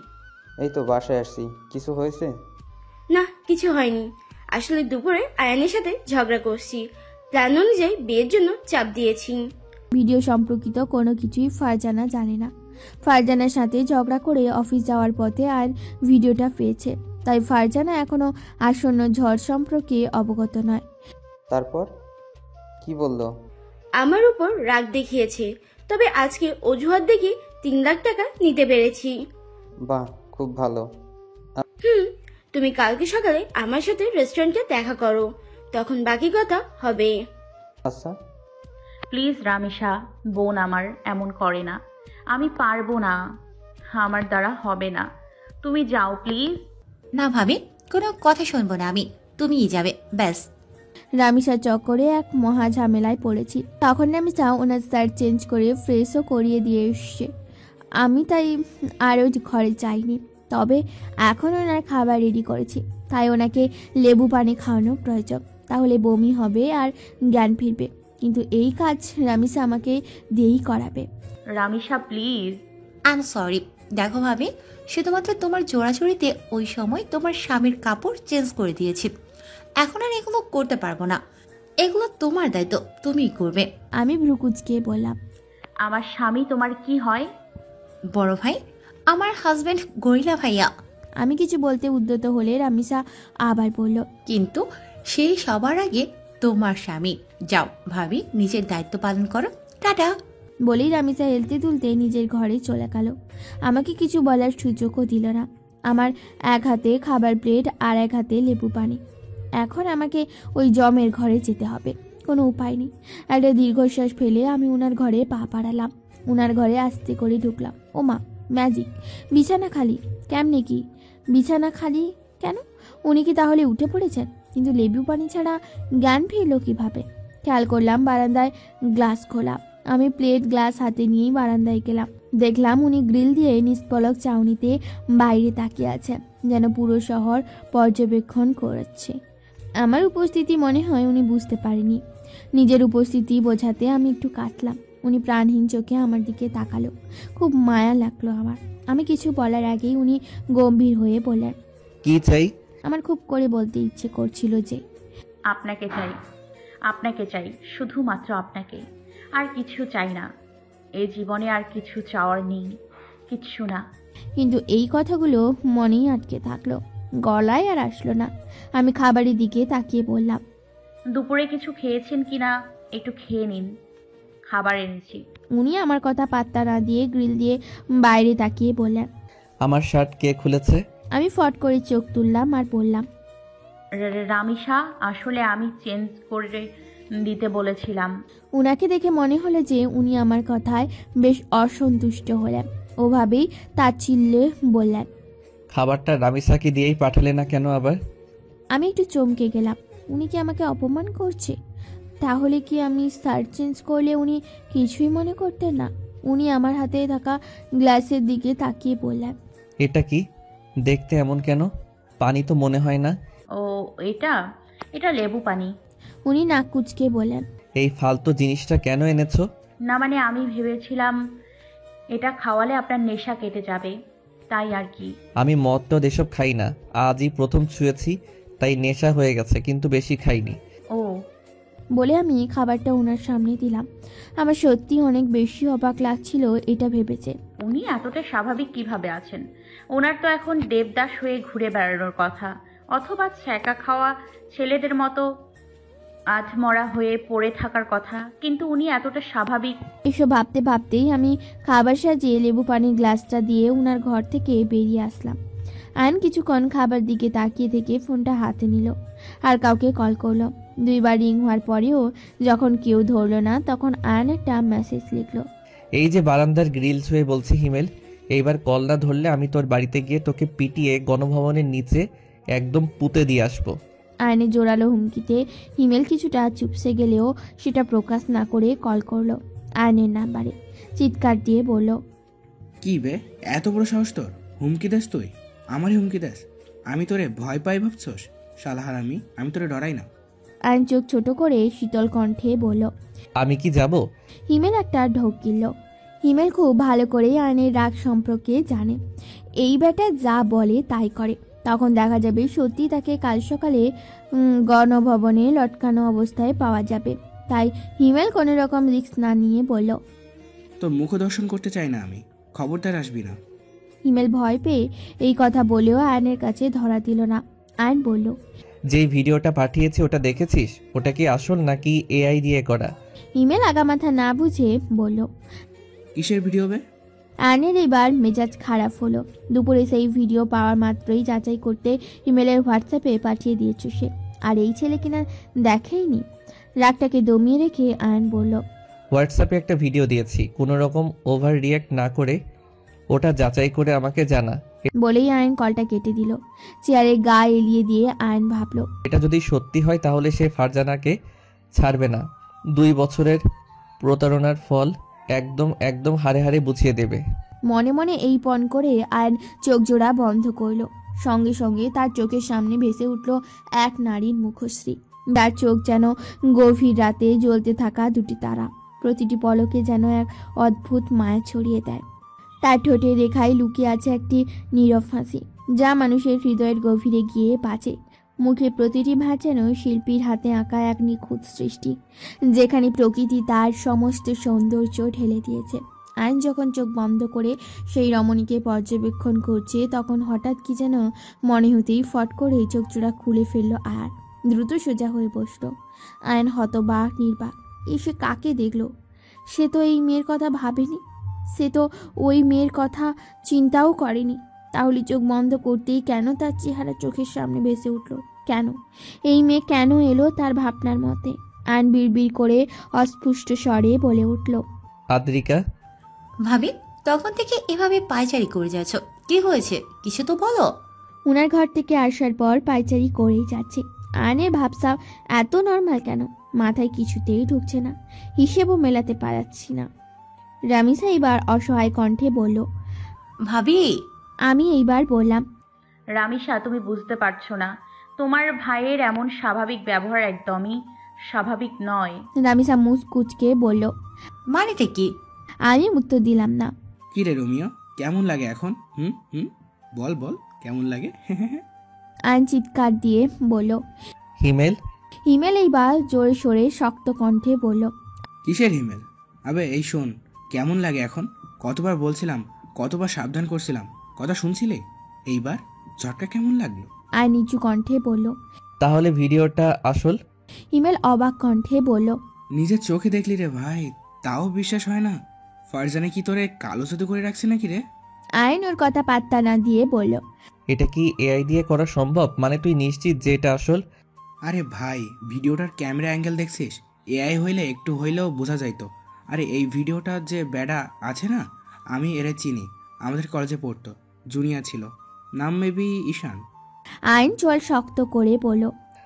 এই তো বাসায় আসছি। কিছু হয়েছে? না, কিছু হয়নি। আসলে দুপুরে আয়ানের সাথে ঝগড়া করছি, প্ল্যান অনুযায়ী বিয়ের জন্য চাপ দিয়েছি। ভিডিও সম্পর্কিত কোনো কিছুই ফারজানা জানে না। ফারজানার সাথে ঝগড়া করে অফিস যাওয়ার পথে আয়ন ভিডিওটা পেয়েছে, তাই ফারজানা এখনো আসন্ন ঝড় সম্পর্কে অবগত নয়। তারপর কি বললো? আমার উপর রাগ দেখিয়েছে, তবে আজকে অজুহাত দেখে 3 লাখ টাকা নিতে পেরেছি। বাহ, খুব ভালো। তুমি কালকে সকালে আমার সাথে রেস্টুরেন্টে দেখা করো, তখন বাকি কথা হবে। আচ্ছা। প্লিজ রামিসা, বোন আমার এমন করে না, আমি পারবো না, আমার দ্বারা হবে না, তুমি যাও প্লিজ। না ভাবি, কোনো কথা শুনবো না আমি, তুমিই যাবে ব্যাস। রামিসার চক্করে এক মহা ঝামেলায় পড়েছি। তখন রামিসা ওনার শার্ট চেঞ্জ করে ফ্রেশও করিয়ে দিয়ে এসছে। আমি তাই আরও ঘরে যাইনি, তবে এখন ওনার খাবার রেডি করেছি, তাই ওনাকে লেবু পানি খাওয়ানো প্রয়োজন, তাহলে বমি হবে আর জ্ঞান ফিরবে। কিন্তু এই কাজ রামিসা আমাকে দিয়েই করাবে। Ramisa please. I am sorry. দেখো ভাবি, শুধুমাত্র তোমার জোড়াজুড়িতে ওই সময় তোমার স্বামীর কাপড় চেঞ্জ করে দিয়েছি, এখন আর এগুলো করতে পারবো না, এগুলো তোমার দায়িত্ব, তুমিই করবে। আমি ভ্রুকুচকে বললাম, আমার স্বামী তোমার কি হয়? বড় ভাই, আমার হাজবেন্ড গরিলা ভাইয়া। আমি কিছু বলতে উদ্যত হলে রামিসা আবার বলল, কিন্তু সেই সবার আগে তোমার স্বামী। যাও ভাবি, নিজের দায়িত্ব পালন করো, টাটা। বলেই রামিসা হেলতে তুলতে নিজের ঘরে চলে গেল। আমাকে কিছু বলার সুযোগও দিল না। আমার এক হাতে খাবার প্লেট আর এক হাতে লেবু পানি। এখন আমাকে ওই জমের ঘরে যেতে হবে, কোনো উপায় নেই। একটা দীর্ঘশ্বাস ফেলে আমি উনার ঘরে পা পাড়ালাম। উনার ঘরে আস্তে করে ঢুকলাম। ও মা, ম্যাজিক! বিছানা খালি। কেমনে কি বিছানা খালি কেন? উনি কি তাহলে উঠে পড়েছেন? কিন্তু লেবু পানি ছাড়া জ্ঞান ফিরল কিভাবে? খেয়াল করলাম বারান্দায় গ্লাস খোলা। আমি প্লেট গ্লাস হাতে নিয়েই বারান্দায় গেলাম। দেখলাম উনি গ্রিল দিয়ে নিষ্পলক চাউনিতে বাইরে তাকিয়ে আছেন, যেন পুরো শহর পর্যবেক্ষণ করছে। আমার উপস্থিতি মনে হয় উনি বুঝতে পারেনি। নিজের উপস্থিতি বোঝাতে আমি একটু কাটলাম। উনি প্রাণহীন চোখে আমার দিকে তাকালো। খুব মায়া লাগলো আমার। আমি কিছু বলার আগেই উনি গম্ভীর হয়ে বললেন, কি চাই? আমার খুব করে বলতে ইচ্ছে করছিল যে আপনাকে চাই, আপনাকে চাই, শুধুমাত্র আপনাকে, আর কিছু চাই না। এই জীবনে আর কিছু চাওয়ার নেই, কিচ্ছু না। কিন্তু এই কথাগুলো মনেই আটকে থাকলো, গলায় আর আসলো না। আমি খাবারের দিকে তাকিয়ে বললাম, দুপুরে কিছু খেয়েছেন কিনা একটু খেয়ে নিন, খাবার এনেছি। উনি আমার কথা পাত্তা না দিয়ে গ্রিল দিয়ে বাইরে তাকিয়ে বললেন, আমার শার্ট কে খুলেছে? আমি ফট করে চোখ তুললাম আর বললাম, রামিসা, আসলে আমি চেঞ্জ করে দিতে বলেছিলাম। উনাকে দেখে মনে হলো যে উনি আমার কথায় বেশ অসন্তুষ্ট হলেন। ওভাবেই তাচ্ছিল্যে বললেন, খাবারটা রামিসাকে দিয়েই পাঠালে না কেন আবার? আমি একটু চমকে গেলাম। উনি কি আমাকে অপমান করছে? তাহলে কি আমি শার্ট চেঞ্জ করলে উনি কিছুই মনে করতেন না? উনি আমার হাতে থাকা গ্লাসের দিকে তাকিয়ে বললেন, এটা কি দেখতে এমন কেন? পানি তো মনে হয় না। ও, এটা এটা লেবু পানি। উনি নাক কুচকে বললেন, এই ফালতু জিনিসটা কেন এনেছো? না মানে আমি ভেবেছিলাম এটা খাওয়ালে আপনার নেশা কেটে যাবে, তাই আর কি। আমি মদ টদ এসব খাই না, আজই প্রথম ছুঁয়েছি, তাই নেশা হয়ে গেছে, কিন্তু বেশি খাইনি। ও বলে আমি খাবারটা ওনার সামনে দিলাম। আমার সত্যি অনেক বেশি অবাক লাগছিল এটা ভেবেছে। উনি এতটা স্বাভাবিক কিভাবে আছেন? ওনার তো এখন দেবদাস হয়ে ঘুরে বেড়ানোর কথা, অথবা ছ্যাঁকা খাওয়া ছেলেদের মতো আধমরা হয়ে পড়ে থাকার কথা, কিন্তু উনি এতটা স্বাভাবিক। এসব ভাবতে ভাবতেই আমি খাবার সাজিয়ে লেবু পানির গ্লাসটা দিয়ে উনার ঘর থেকে বেরিয়ে আসলাম। আয়ন কিছুক্ষণ খাবার দিকে তাকিয়ে থেকে ফোনটা হাতে নিল আর কাউকে কল করলো। 2 বার রিং হওয়ার পরেও যখন কেউ ধরলো না, তখন আয়ন একটা মেসেজ লিখলো, এই যে বারান্দার গ্রিল ছুঁয়ে বলছি হিমেল, এইবার কল না ধরলে আমি তোর বাড়িতে গিয়ে তোকে পিটিয়ে গণভবনের নিচে একদম পুঁতে দিয়ে আসবো। আয়নের জোরালো হুমকিতে হিমেল কিছুটা চুপসে গেলেও সেটা প্রকাশ না করে কল করলো আয়নের নাম্বারে। চিৎকার দিয়ে বলল, কি বে, এত বড় সাহস তোর? হুমকি দেস তুই? আমারই হুমকি দেস? আমি তোরে ভয় পাই ভাবছস? শালা হারামি, আমি তোরে ডরাই না। আয়ন চোখ ছোট করে শীতল কণ্ঠে বলল, আমি কি যাব? হিমেল একটা ঢোক গিলল। হিমেল খুব ভালো করেই আয়নের রাগ সম্পর্কে জানে। এই বেটা যা বলে তাই করে। তখন দেখা যাবে সত্যি তাকে কাল সকালে গণভবনে লটকানো অবস্থায় পাওয়া যাবে। তাই হিমেল কোনো রকম রিস্ক না নিয়ে বলল। তোর মুখ দর্শন করতে চাই না আমি, খবরদার আসবি না। হিমেল ভয় পেয়ে এই কথা বলেও আয়নের কাছে ধরা দিল না। আয়ন বলল, যেই ভিডিওটা পাঠিয়েছি ওটা দেখেছিস? ওটা কি আসল নাকি এআই দিয়ে করা? হিমেল আগামাথা না বুঝে বলল। কিসের ভিডিও বে? আয়নের এবার মেজাজ খারাপ হলো। দুপুরে সেই ভিডিও পাওয়ার মাত্রই যাচাই করতে হিমেলের হোয়াটসঅ্যাপে পাঠিয়ে দিয়েছে সে, আর এই ছেলে কিনা দেখেইনি। রাগটাকে দমিয়ে রেখে আয়ন বলল, হোয়াটসঅ্যাপে একটা ভিডিও দিয়েছি, কোনো রকম ওভার রিয়্যাক্ট না করে ওটা যাচাই করে আমাকে জানা। বলেই আয়ন কলটা কেটে দিল। চেয়ারে গা এলিয়ে দিয়ে আয়ন ভাবল, এটা যদি সত্যি হয় তাহলে সে ফারজানাকে ছাড়বে না। 2 বছরের প্রতারণার ফল একদম একদম হাড়ে হাড়ে বুঝিয়ে দেবে। মনে মনে এই পণ করে আয়ন চোখ জোড়া বন্ধ করল। সঙ্গে সঙ্গে তার চোখের সামনে ভেসে উঠল এক নারীর মুখশ্রী। তার চোখ যেন গভীর রাতে জ্বলতে থাকা দুটি তারা, প্রতিটি পলকে যেন এক অদ্ভুত মায়া ছড়িয়ে দেয়। তার ঠোঁটের রেখায় লুকিয়ে আছে একটি নীরব হাসি, যা মানুষের হৃদয়ের গভীরে গিয়ে বাজে। মুখে প্রতিটি ভাঁজ যেন শিল্পীর হাতে আঁকা এক নিখুঁত সৃষ্টি, যেখানে প্রকৃতি তার সমস্ত সৌন্দর্য ঢেলে দিয়েছে। আইন যখন চোখ বন্ধ করে সেই রমণীকে পর্যবেক্ষণ করছে, তখন হঠাৎ কি যেন মনে হতেই ফট করে চোখ জোড়া খুলে ফেলল আর দ্রুত সোজা হয়ে বসল। আয়ন হতবাক নির্বাক। এসে কাকে দেখল? সে তো এই মেয়ের কথা ভাবেনি, সে তো ওই মেয়ের কথা চিন্তাও করেনি। তাহলে চোখ বন্ধ করতেই কেন তার চেহারা চোখের সামনে ভেসে উঠল? কেন এই মেয়ে কেন এলো তার ভাবনার মতে? আয়ন বিড়বিড় করে অস্ফুষ্ট স্বরে বলে উঠল, আদ্রিকা। ভাবি, তখন থেকে এভাবে পায়চারি করে যাচ্ছ, কি হয়েছে? কিছু তো বলো। উনার ঘর থেকে আসার পর পায়চারি করেই যাচ্ছে। আয়নের ভাবসা এত নর্মাল কেন? মাথায় কিছুতেই ঢুকছে না, হিসেবও মেলাতে পারছি না। রামিসা এবার অসহায় কণ্ঠে বলল, ভাবি। আমি এইবার বললাম, রামিসা, তুমি বুঝতে পারছো না, তোমার ভাইয়ের এমন স্বাভাবিক ব্যবহার একদমই স্বাভাবিক নয়। রামিসা মুখ কুচকে বলল, মানেটা কি? আমি উত্তর দিলাম না। কি রে রোমিও, কেমন লাগে এখন? বল বল, কেমন লাগে? আয়ন চিৎকার দিয়ে বলল, হিমেল। হিমেল এইবার জোরে সোরে শক্ত কণ্ঠে বলল, কিসের হিমেল? আবে এই শোন, কেমন লাগে এখন? কতবার বলছিলাম, কতবার সাবধান করছিলাম, কথা শুনছিলে? এইবার ঝটকা কেমন লাগলো? আয়ন নিচু কণ্ঠে বলল, তাহলে ভিডিওটা আসল? হিমেল অবাক কণ্ঠে বলল, নিজের চোখে দেখলি রে ভাই, তাও বিশ্বাস হয় না? ফারজানে কি তোরে কালো জাদু করে রাখছে নাকি রে? আয়ন ওর কথা পাত্তা না দিয়ে বলল, এটা কি এআই দিয়ে করা সম্ভব? মানে তুই নিশ্চিত যে এটা আসল? আরে ভাই, ভিডিওটার ক্যামেরা অ্যাঙ্গেল দেখছিস? এআই হইলে একটু হইলেও বোঝা যাইতো। আরে এই ভিডিওটার যে ব্যাডা আছে না, আমি এরে চিনি, আমাদের কলেজে পড়তো, জুনিয়র ছিল, নাম মেবি ঈশান। আয়ন চোয়াল শক্ত করে বলল,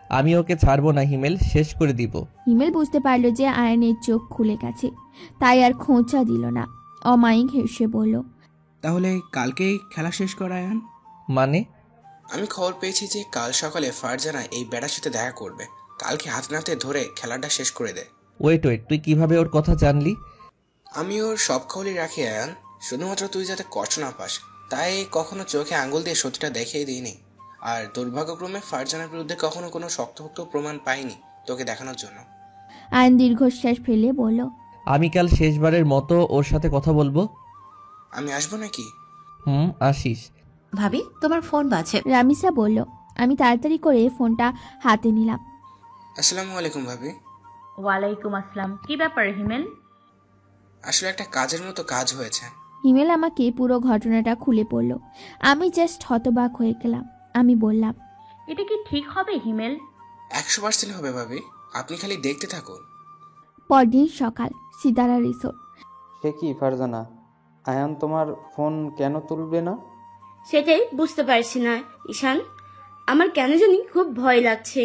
আমি ওকে ছাড়বো না হিমেল, শেষ করে দিব। হিমেল বুঝতে পারল যে আয়নের চোখ খুলে গেছে, তাই আর খোঁচা দিল না। অমায়িক হেসে বলল, তাহলে কালকেই খেলা শেষ করায়ান? মানে? আমি খবর পেয়েছি যে কাল সকালে ফারজানা এই ব্যাটার সাথে দেখা করবে। কালকে হাত নাতে ধরে খেলাটা শেষ করে দে। ওয়েট, তুই কিভাবে ওর কথা জানলি? আমি ওর সব খবরই রাখি আয়ান, শুধুমাত্র তুই যাতে কষ্ট না পাস তাই কখনো চোখে আঙ্গুল দিয়ে সত্যিটা দেখিয়ে দিইনি। আর দুর্ভাগ্যক্রমে ফারজানার বিরুদ্ধে কখনো কোনো শক্তপোক্ত প্রমাণ পাইনি তোকে দেখানোর জন্য। আয়ন দীর্ঘশ্বাস ফেলে বলল, আমি কাল শেষবারের মতো ওর সাথে কথা বলবো। আমি আসবো নাকি? আসিস। ভাবি, তোমার ফোন বাজে। রামিসা বলল। আমি তাড়াতাড়ি করে ফোনটা হাতে নিলাম। আসসালামু আলাইকুম ভাবি। ওয়ালাইকুম আসসালাম। কি ব্যাপার হিমেল? আসলে একটা কাজের মতো কাজ হয়েছে। হিমেল আমাকে পুরো ঘটনাটা খুলে পড়ল। আমি জাস্ট হতবাক হয়ে গেলাম। আমি বললাম, এটা কি ঠিক হবে হিমেল? 100% হবে ভাবি, আপনি খালি দেখতে থাকুন। পরদিন সকাল, সিতারা রিসোর্ট। সে কি ফারজানা, আয়ান তোমার ফোন কেন তুলবে না? সেটাই বুঝতে পারছি না ঈশান, আমার কেন জানি খুব ভয় লাগছে।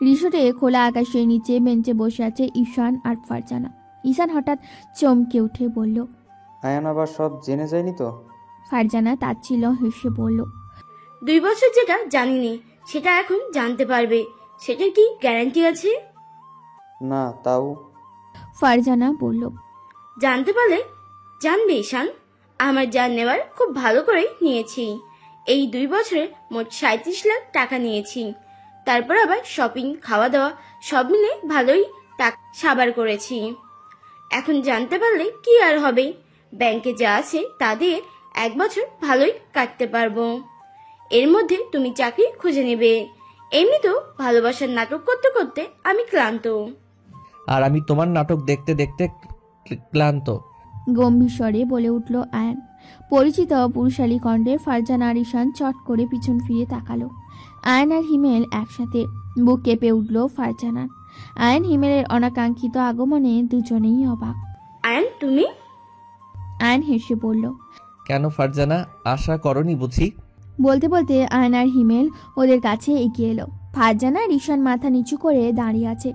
রিসোর্টে খোলা আকাশের নিচে বেঞ্চে বসে আছে ঈশান আর ফারজানা। ঈশান হঠাৎ চমকে উঠে বলল, আয়ান আবার সব জেনে যায়নি তো? ফারজানা তাচ্ছিল্য হেসে বলল, 2 বছর যেটা জানিনি সেটা এখন জানতে পারবে, সেটা কি গ্যারান্টি আছে? না তাও। ফারজানা বলল, জানতে পারলে জানবে ঈশান, আমার জান নেওয়ার খুব ভালো করে নিয়েছি। এই 2 বছরে মোট 37 লাখ টাকা নিয়েছি। তারপর আবার শপিং, খাওয়া দাওয়া সব মিলে ভালোই টাকা সাবার করেছি। এখন জানতে পারলে কি আর হবে, ব্যাংকে যা আছে তা দিয়ে 1 বছর ভালোই কাটতে পারবো। এর মধ্যে তুমি চাকরি খুঁজে নেবে। এমনি তো ভালোবাসার নাটক করতে করতে আমি ক্লান্ত। আর আমি তোমার নাটক দেখতে দেখতে ক্লান্ত। গম্ভীর স্বরে বলে উঠল আয়ান। পরিচিত পুরুষালী কণ্ঠে ফারজানা আর ঈশান চট করে পিছন ফিরে তাকালো। আয়ান আর হিমেল একসাথে। বুক কেঁপে উঠল ফারজানার। আয়ান হিমেলের অনাকাঙ্ক্ষিত আগমনে দুজনেই অবাক। আয়ান তুমি? আয়ান হেসে বলল। কেন ফারজানা, আশা করনি বুঝি? বলতে বলতে আয়ান আর হিমেল ওদের কাছে এগিয়ে এলো। ফারজানা আর ঈশান মাথা নিচু করে দাঁড়িয়ে আছে।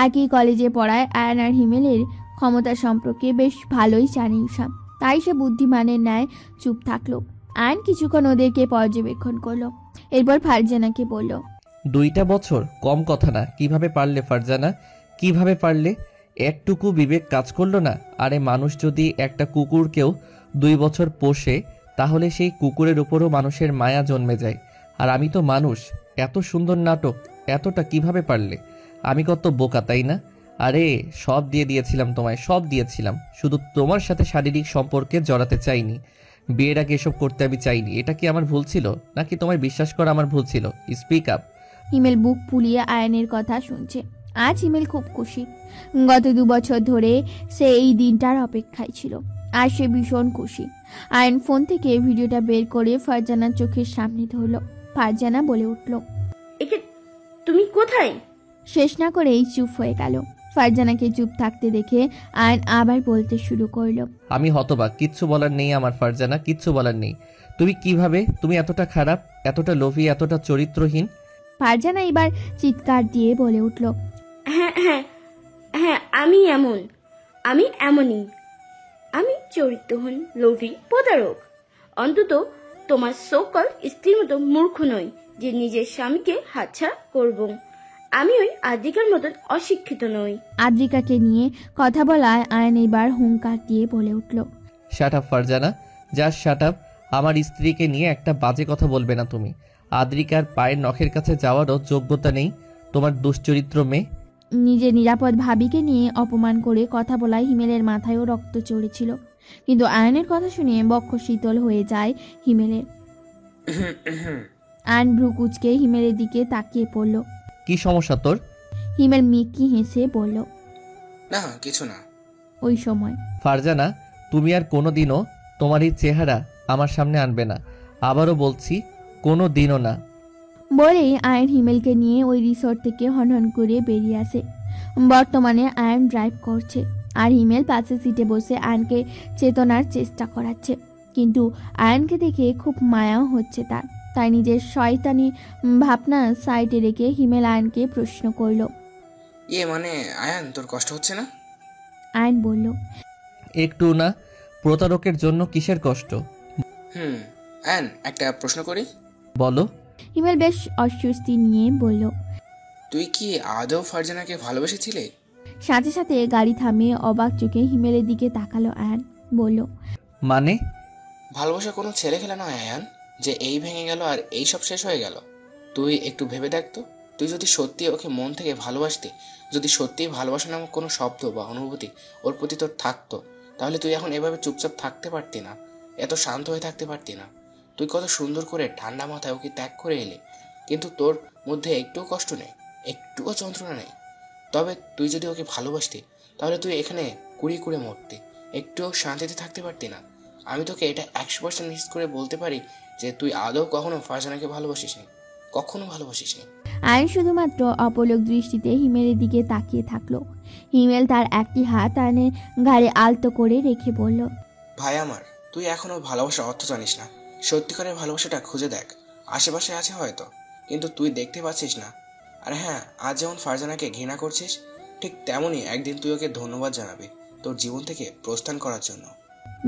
একই কলেজে পড়ায় আয়ান আর হিমেলের ক্ষমতা সম্পর্কে বেশ ভালোই জানে ঈশান, তাই সে বুদ্ধিমানের ন্যায় চুপ থাকলো। আয়ান কিছুক্ষণ ওদেরকে পর্যবেক্ষণ করলো, এরপর ফারজানাকে বলল, 2টা বছর কম কথা না। কিভাবে পারলে ফারজানা, কিভাবে পারলে? একটুকু বিবেক কাজ করলো না? আরে মানুষ যদি একটা কুকুরকেও 2 বছর পোষে তাহলে সেই কুকুরের উপরও মানুষের মায়া জন্মে যায়। আর আমি তো মানুষ। এত সুন্দর নাটক, এতটা কিভাবে পারলে? আমি কত বোকা, তাই না? আরে সব দিয়ে দিয়েছিলাম তোমায়, সব দিয়েছিলাম, শুধু তোমার সাথে শারীরিক সম্পর্কে জড়াতে চাইনি। বিয়ের আগে এসব করতে আমি চাইনি। এটা কি আমার ভুল ছিল, নাকি তোমায় বিশ্বাস করা আমার ভুল ছিল? Speak up. হিমেল বুক ফুলিয়ে আয়ানের কথা শুনছে। আজ হিমেল খুব খুশি। গত 2 বছর ধরে সে এই দিনটার অপেক্ষায় ছিল, আর সে ভীষণ খুশি। আয়ন ফোন থেকে ভিডিওটা বের করে ফারজানার চোখের সামনে ধরল। ফারজানা বলে উঠল, একে তুমি কোথায়? শেষ না করেই চুপ হয়ে গেল। ফারজানাকে চুপ থাকতে দেখে আয়ন আবার বলতে শুরু করলো, আমি হতবাক, কিচ্ছু বলার নেই আমার ফারজানা, কিচ্ছু বলার নেই। তুমি কিভাবে, তুমি এতটা খারাপ, এতটা লোভী, এতটা চরিত্রহীন? ফারজানা এবার চিৎকার দিয়ে বলে উঠল, হ্যাঁ হ্যাঁ হ্যাঁ, আমি এমনই। আমি চরিত্রহীন, লোভী, প্রতারক। অন্তত তোমার সকল স্ত্রীর মতো মূর্খ নই যে নিজের স্বামীকে হাতছাড়া করব। আমি ওই আদ্রিকার মতন অশিক্ষিত নই। আদ্রিকাকে নিয়ে কথা বলায় আয়ন এবার হুঙ্কার দিয়ে বলে উঠল, শাট up Farzana, just shut up. আমার স্ত্রীকে নিয়ে একটা বাজে কথা বলবে না তুমি। আদ্রিকার পায়ের নখের কাছে যাওয়ারও যোগ্যতা নেই তোমার, দুশ্চরিত্র মেয়ে। নিজের নিরাপদ ভাবিকে নিয়ে অপমান করে কথা বলায় হিমেলের মাথায়ও রক্ত চড়েছিল, কিন্তু আয়নের কথা শুনে বক্ষ শীতল হয়ে যায় হিমেলের। আয়ন ভ্রু কুচকে হিমেলের দিকে তাকিয়ে পড়ল। কি সমস্যা তোর? হিমেল মিকি হেসে বলল, না কিছু না। ওই সময় ফারজানা, তুমি আর কোনোদিনও তোমার এই চেহারা আমার সামনে আনবে না। আবারও বলছি, কোনো দিনও না। বলেই আয়ন হিমেলকে নিয়ে ওই রিসোর্ট থেকে হনহন করে বেরিয়ে আসে। বর্তমানে আয়ন ড্রাইভ করছে, আর হিমেল পাশে সিটে বসে আয়নকে চেতনার চেষ্টা করাচ্ছে। কিন্তু আয়নকে দেখে খুব মায়াও হচ্ছে তার, তাই নিজের শয়তানি ভাবনা সাইডে রেখে হিমেল আয়নকে প্রশ্ন করল, মানে আয়ান, তোর কষ্ট হচ্ছে না? আয়ন বলল, একটু না। প্রতারকের জন্য কিসের কষ্ট? আয়ান, একটা প্রশ্ন করি। বলো। হিমেল বেশ অস্বস্তি নিয়ে বলল, তুই কি আদৌ ফারজানাকে ভালোবেসেছিলে? সাথে সাথে গাড়ি থামিয়ে অবাক চোখে হিমেলের দিকে তাকালো আয়ন। বলল, মানে? ভালোবাসা কোনো ছেলে খেলা নয় আয়ান, যে এই ভেঙে গেল আর এই সব শেষ হয়ে গেল। তুই একটু ভেবে দেখতো, তুই যদি সত্যি ওকে মন থেকে ভালোবাসতি, যদি সত্যি ভালোবাসা নামক কোনো শব্দ বা অনুভূতি ওর প্রতি তোর থাকতো, তাহলে তুই এখন এভাবে চুপচাপ থাকতে পারতি না, এত শান্ত হয়ে থাকতে পারতি না। তুই কত সুন্দর করে ঠান্ডা মাথায় ওকে ত্যাগ করে এলি, কিন্তু তোর মধ্যে একটুও কষ্ট নেই, একটুও যন্ত্রণা নেই। তবে তুই যদি ওকে ভালোবাসতি, তাহলে তুই এখানে কুড়িয়ে কুড়ে মরতি, একটুও শান্তিতে থাকতে পারতি না। আমি তোকে এটা 100% নিশ্চিত করে বলতে পারি যে তুই আদৌ কখনো ফারজানাকে ভালোবাসিসনি, কখনো ভালোবাসিসনি। আয়ন শুধুমাত্র অপলক দৃষ্টিতে হিমেলের দিকে তাকিয়ে থাকলো। হিমেল তার একটি হাত আয়নের ঘাড়ে আলতো করে রেখে বলল, ভাই আমার, তুই এখনো ভালোবাসার অর্থ জানিস না। সত্যিকারের ভালোবাসাটা খুঁজে দেখ, আশেপাশে আছে হয়তো, কিন্তু তুই দেখতে পাচ্ছিস না। আর হ্যাঁ, আজ যেমন ফারজানাকে ঘৃণা করছিস, ঠিক তেমনই একদিন তুই ওকে ধন্যবাদ জানাবি তোর জীবন থেকে প্রস্থান করার জন্য।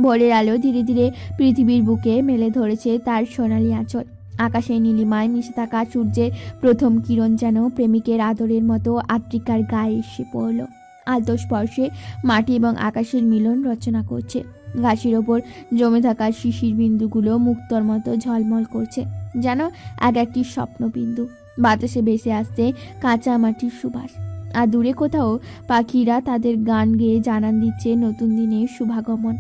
ভোরের আলো ধীরে ধীরে পৃথিবীর বুকে মেলে ধরেছে তার সোনালি আঁচল। আকাশের নীলিমায় মিশে থাকা সূর্যের প্রথম কিরণ যেন প্রেমিকের আদরের মতো আদ্রিকার গায়ে এসে পড়ল। আলতো স্পর্শে মাটি এবং আকাশের মিলন রচনা করছে। ঘাসের ওপর জমে থাকা শিশির বিন্দুগুলো মুক্তর মতো ঝলমল করছে, যেন এক একটি স্বপ্ন বিন্দু। বাতাসে ভেসে আসছে কাঁচা মাটির সুবাস। আর দূরে কোথাও পাখিরা তাদের গান গেয়ে জানান দিচ্ছে নতুন দিনের শুভাগমন।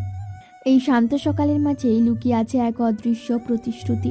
এই শান্ত সকালের মাঝেই লুকিয়ে আছে এক অদৃশ্য প্রতিশ্রুতি,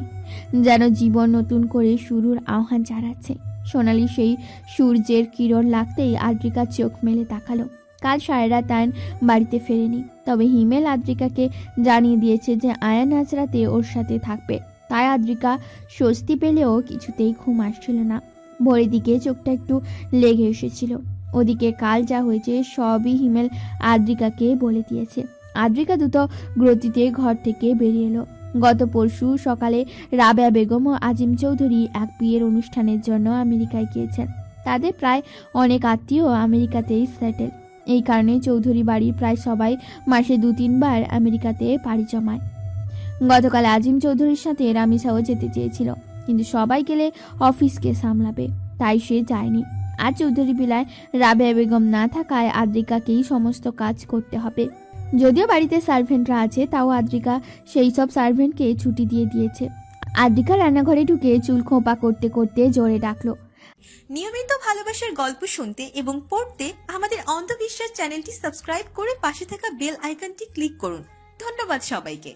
যেন জীবন নতুন করে শুরুর আহ্বান জানাচ্ছে। সোনালি সেই সূর্যের কিরণ লাগতেই আদ্রিকা চোখ মেলে তাকালো। কাল সারা রাত আয়ন বাড়িতে ফেরেনি, তবে হিমেল আদ্রিকাকে জানিয়ে দিয়েছে যে আয়ান আজ রাতে ওর সাথে থাকবে। তাই আদ্রিকা স্বস্তি পেলেও কিছুতেই ঘুম আসছিল না। ভোরের দিকে চোখটা একটু লেগে এসেছিল। ওদিকে কাল যা হয়েছে সবই হিমেল আদ্রিকাকে বলে দিয়েছে। আদ্রিকা দ্রুত গতিতে ঘর থেকে বেরিয়ে এলো। গত পরশু সকালে রাবেয়া বেগম ও আজিম চৌধুরী এক বিয়ের অনুষ্ঠানের জন্য আমেরিকায় গিয়েছেন। তাদের প্রায় অনেক আত্মীয় আমেরিকাতেই সেটেল। এই কারণে চৌধুরী বাড়ির প্রায় সবাই মাসে 2-3 বার আমেরিকাতে পাড়ি জমায়। গতকাল আজিম চৌধুরীর সাথে রামিসাও যেতে চেয়েছিল, কিন্তু সবাই গেলে অফিসকে সামলাবে, তাই সে যায়নি। আর চৌধুরী বিলায় রাবেয়া বেগম না থাকায় আদ্রিকাকেই সমস্ত কাজ করতে হবে। যদিও বাড়িতে সার্ভেন্টরা আছে, তাও আদ্রিকা সেই সব সার্ভেন্টকে ছুটি দিয়ে দিয়েছে। আদ্রিকা রান্নাঘরে ঢুকে চুল খোঁপা করতে করতে জোরে ডাকলো, নিয়মিত ভালোবাসার গল্প শুনতে এবং পড়তে আমাদের অন্ধবিশ্বাস চ্যানেলটি সাবস্ক্রাইব করে পাশে থাকা বেল আইকনটি ক্লিক করুন। ধন্যবাদ সবাইকে।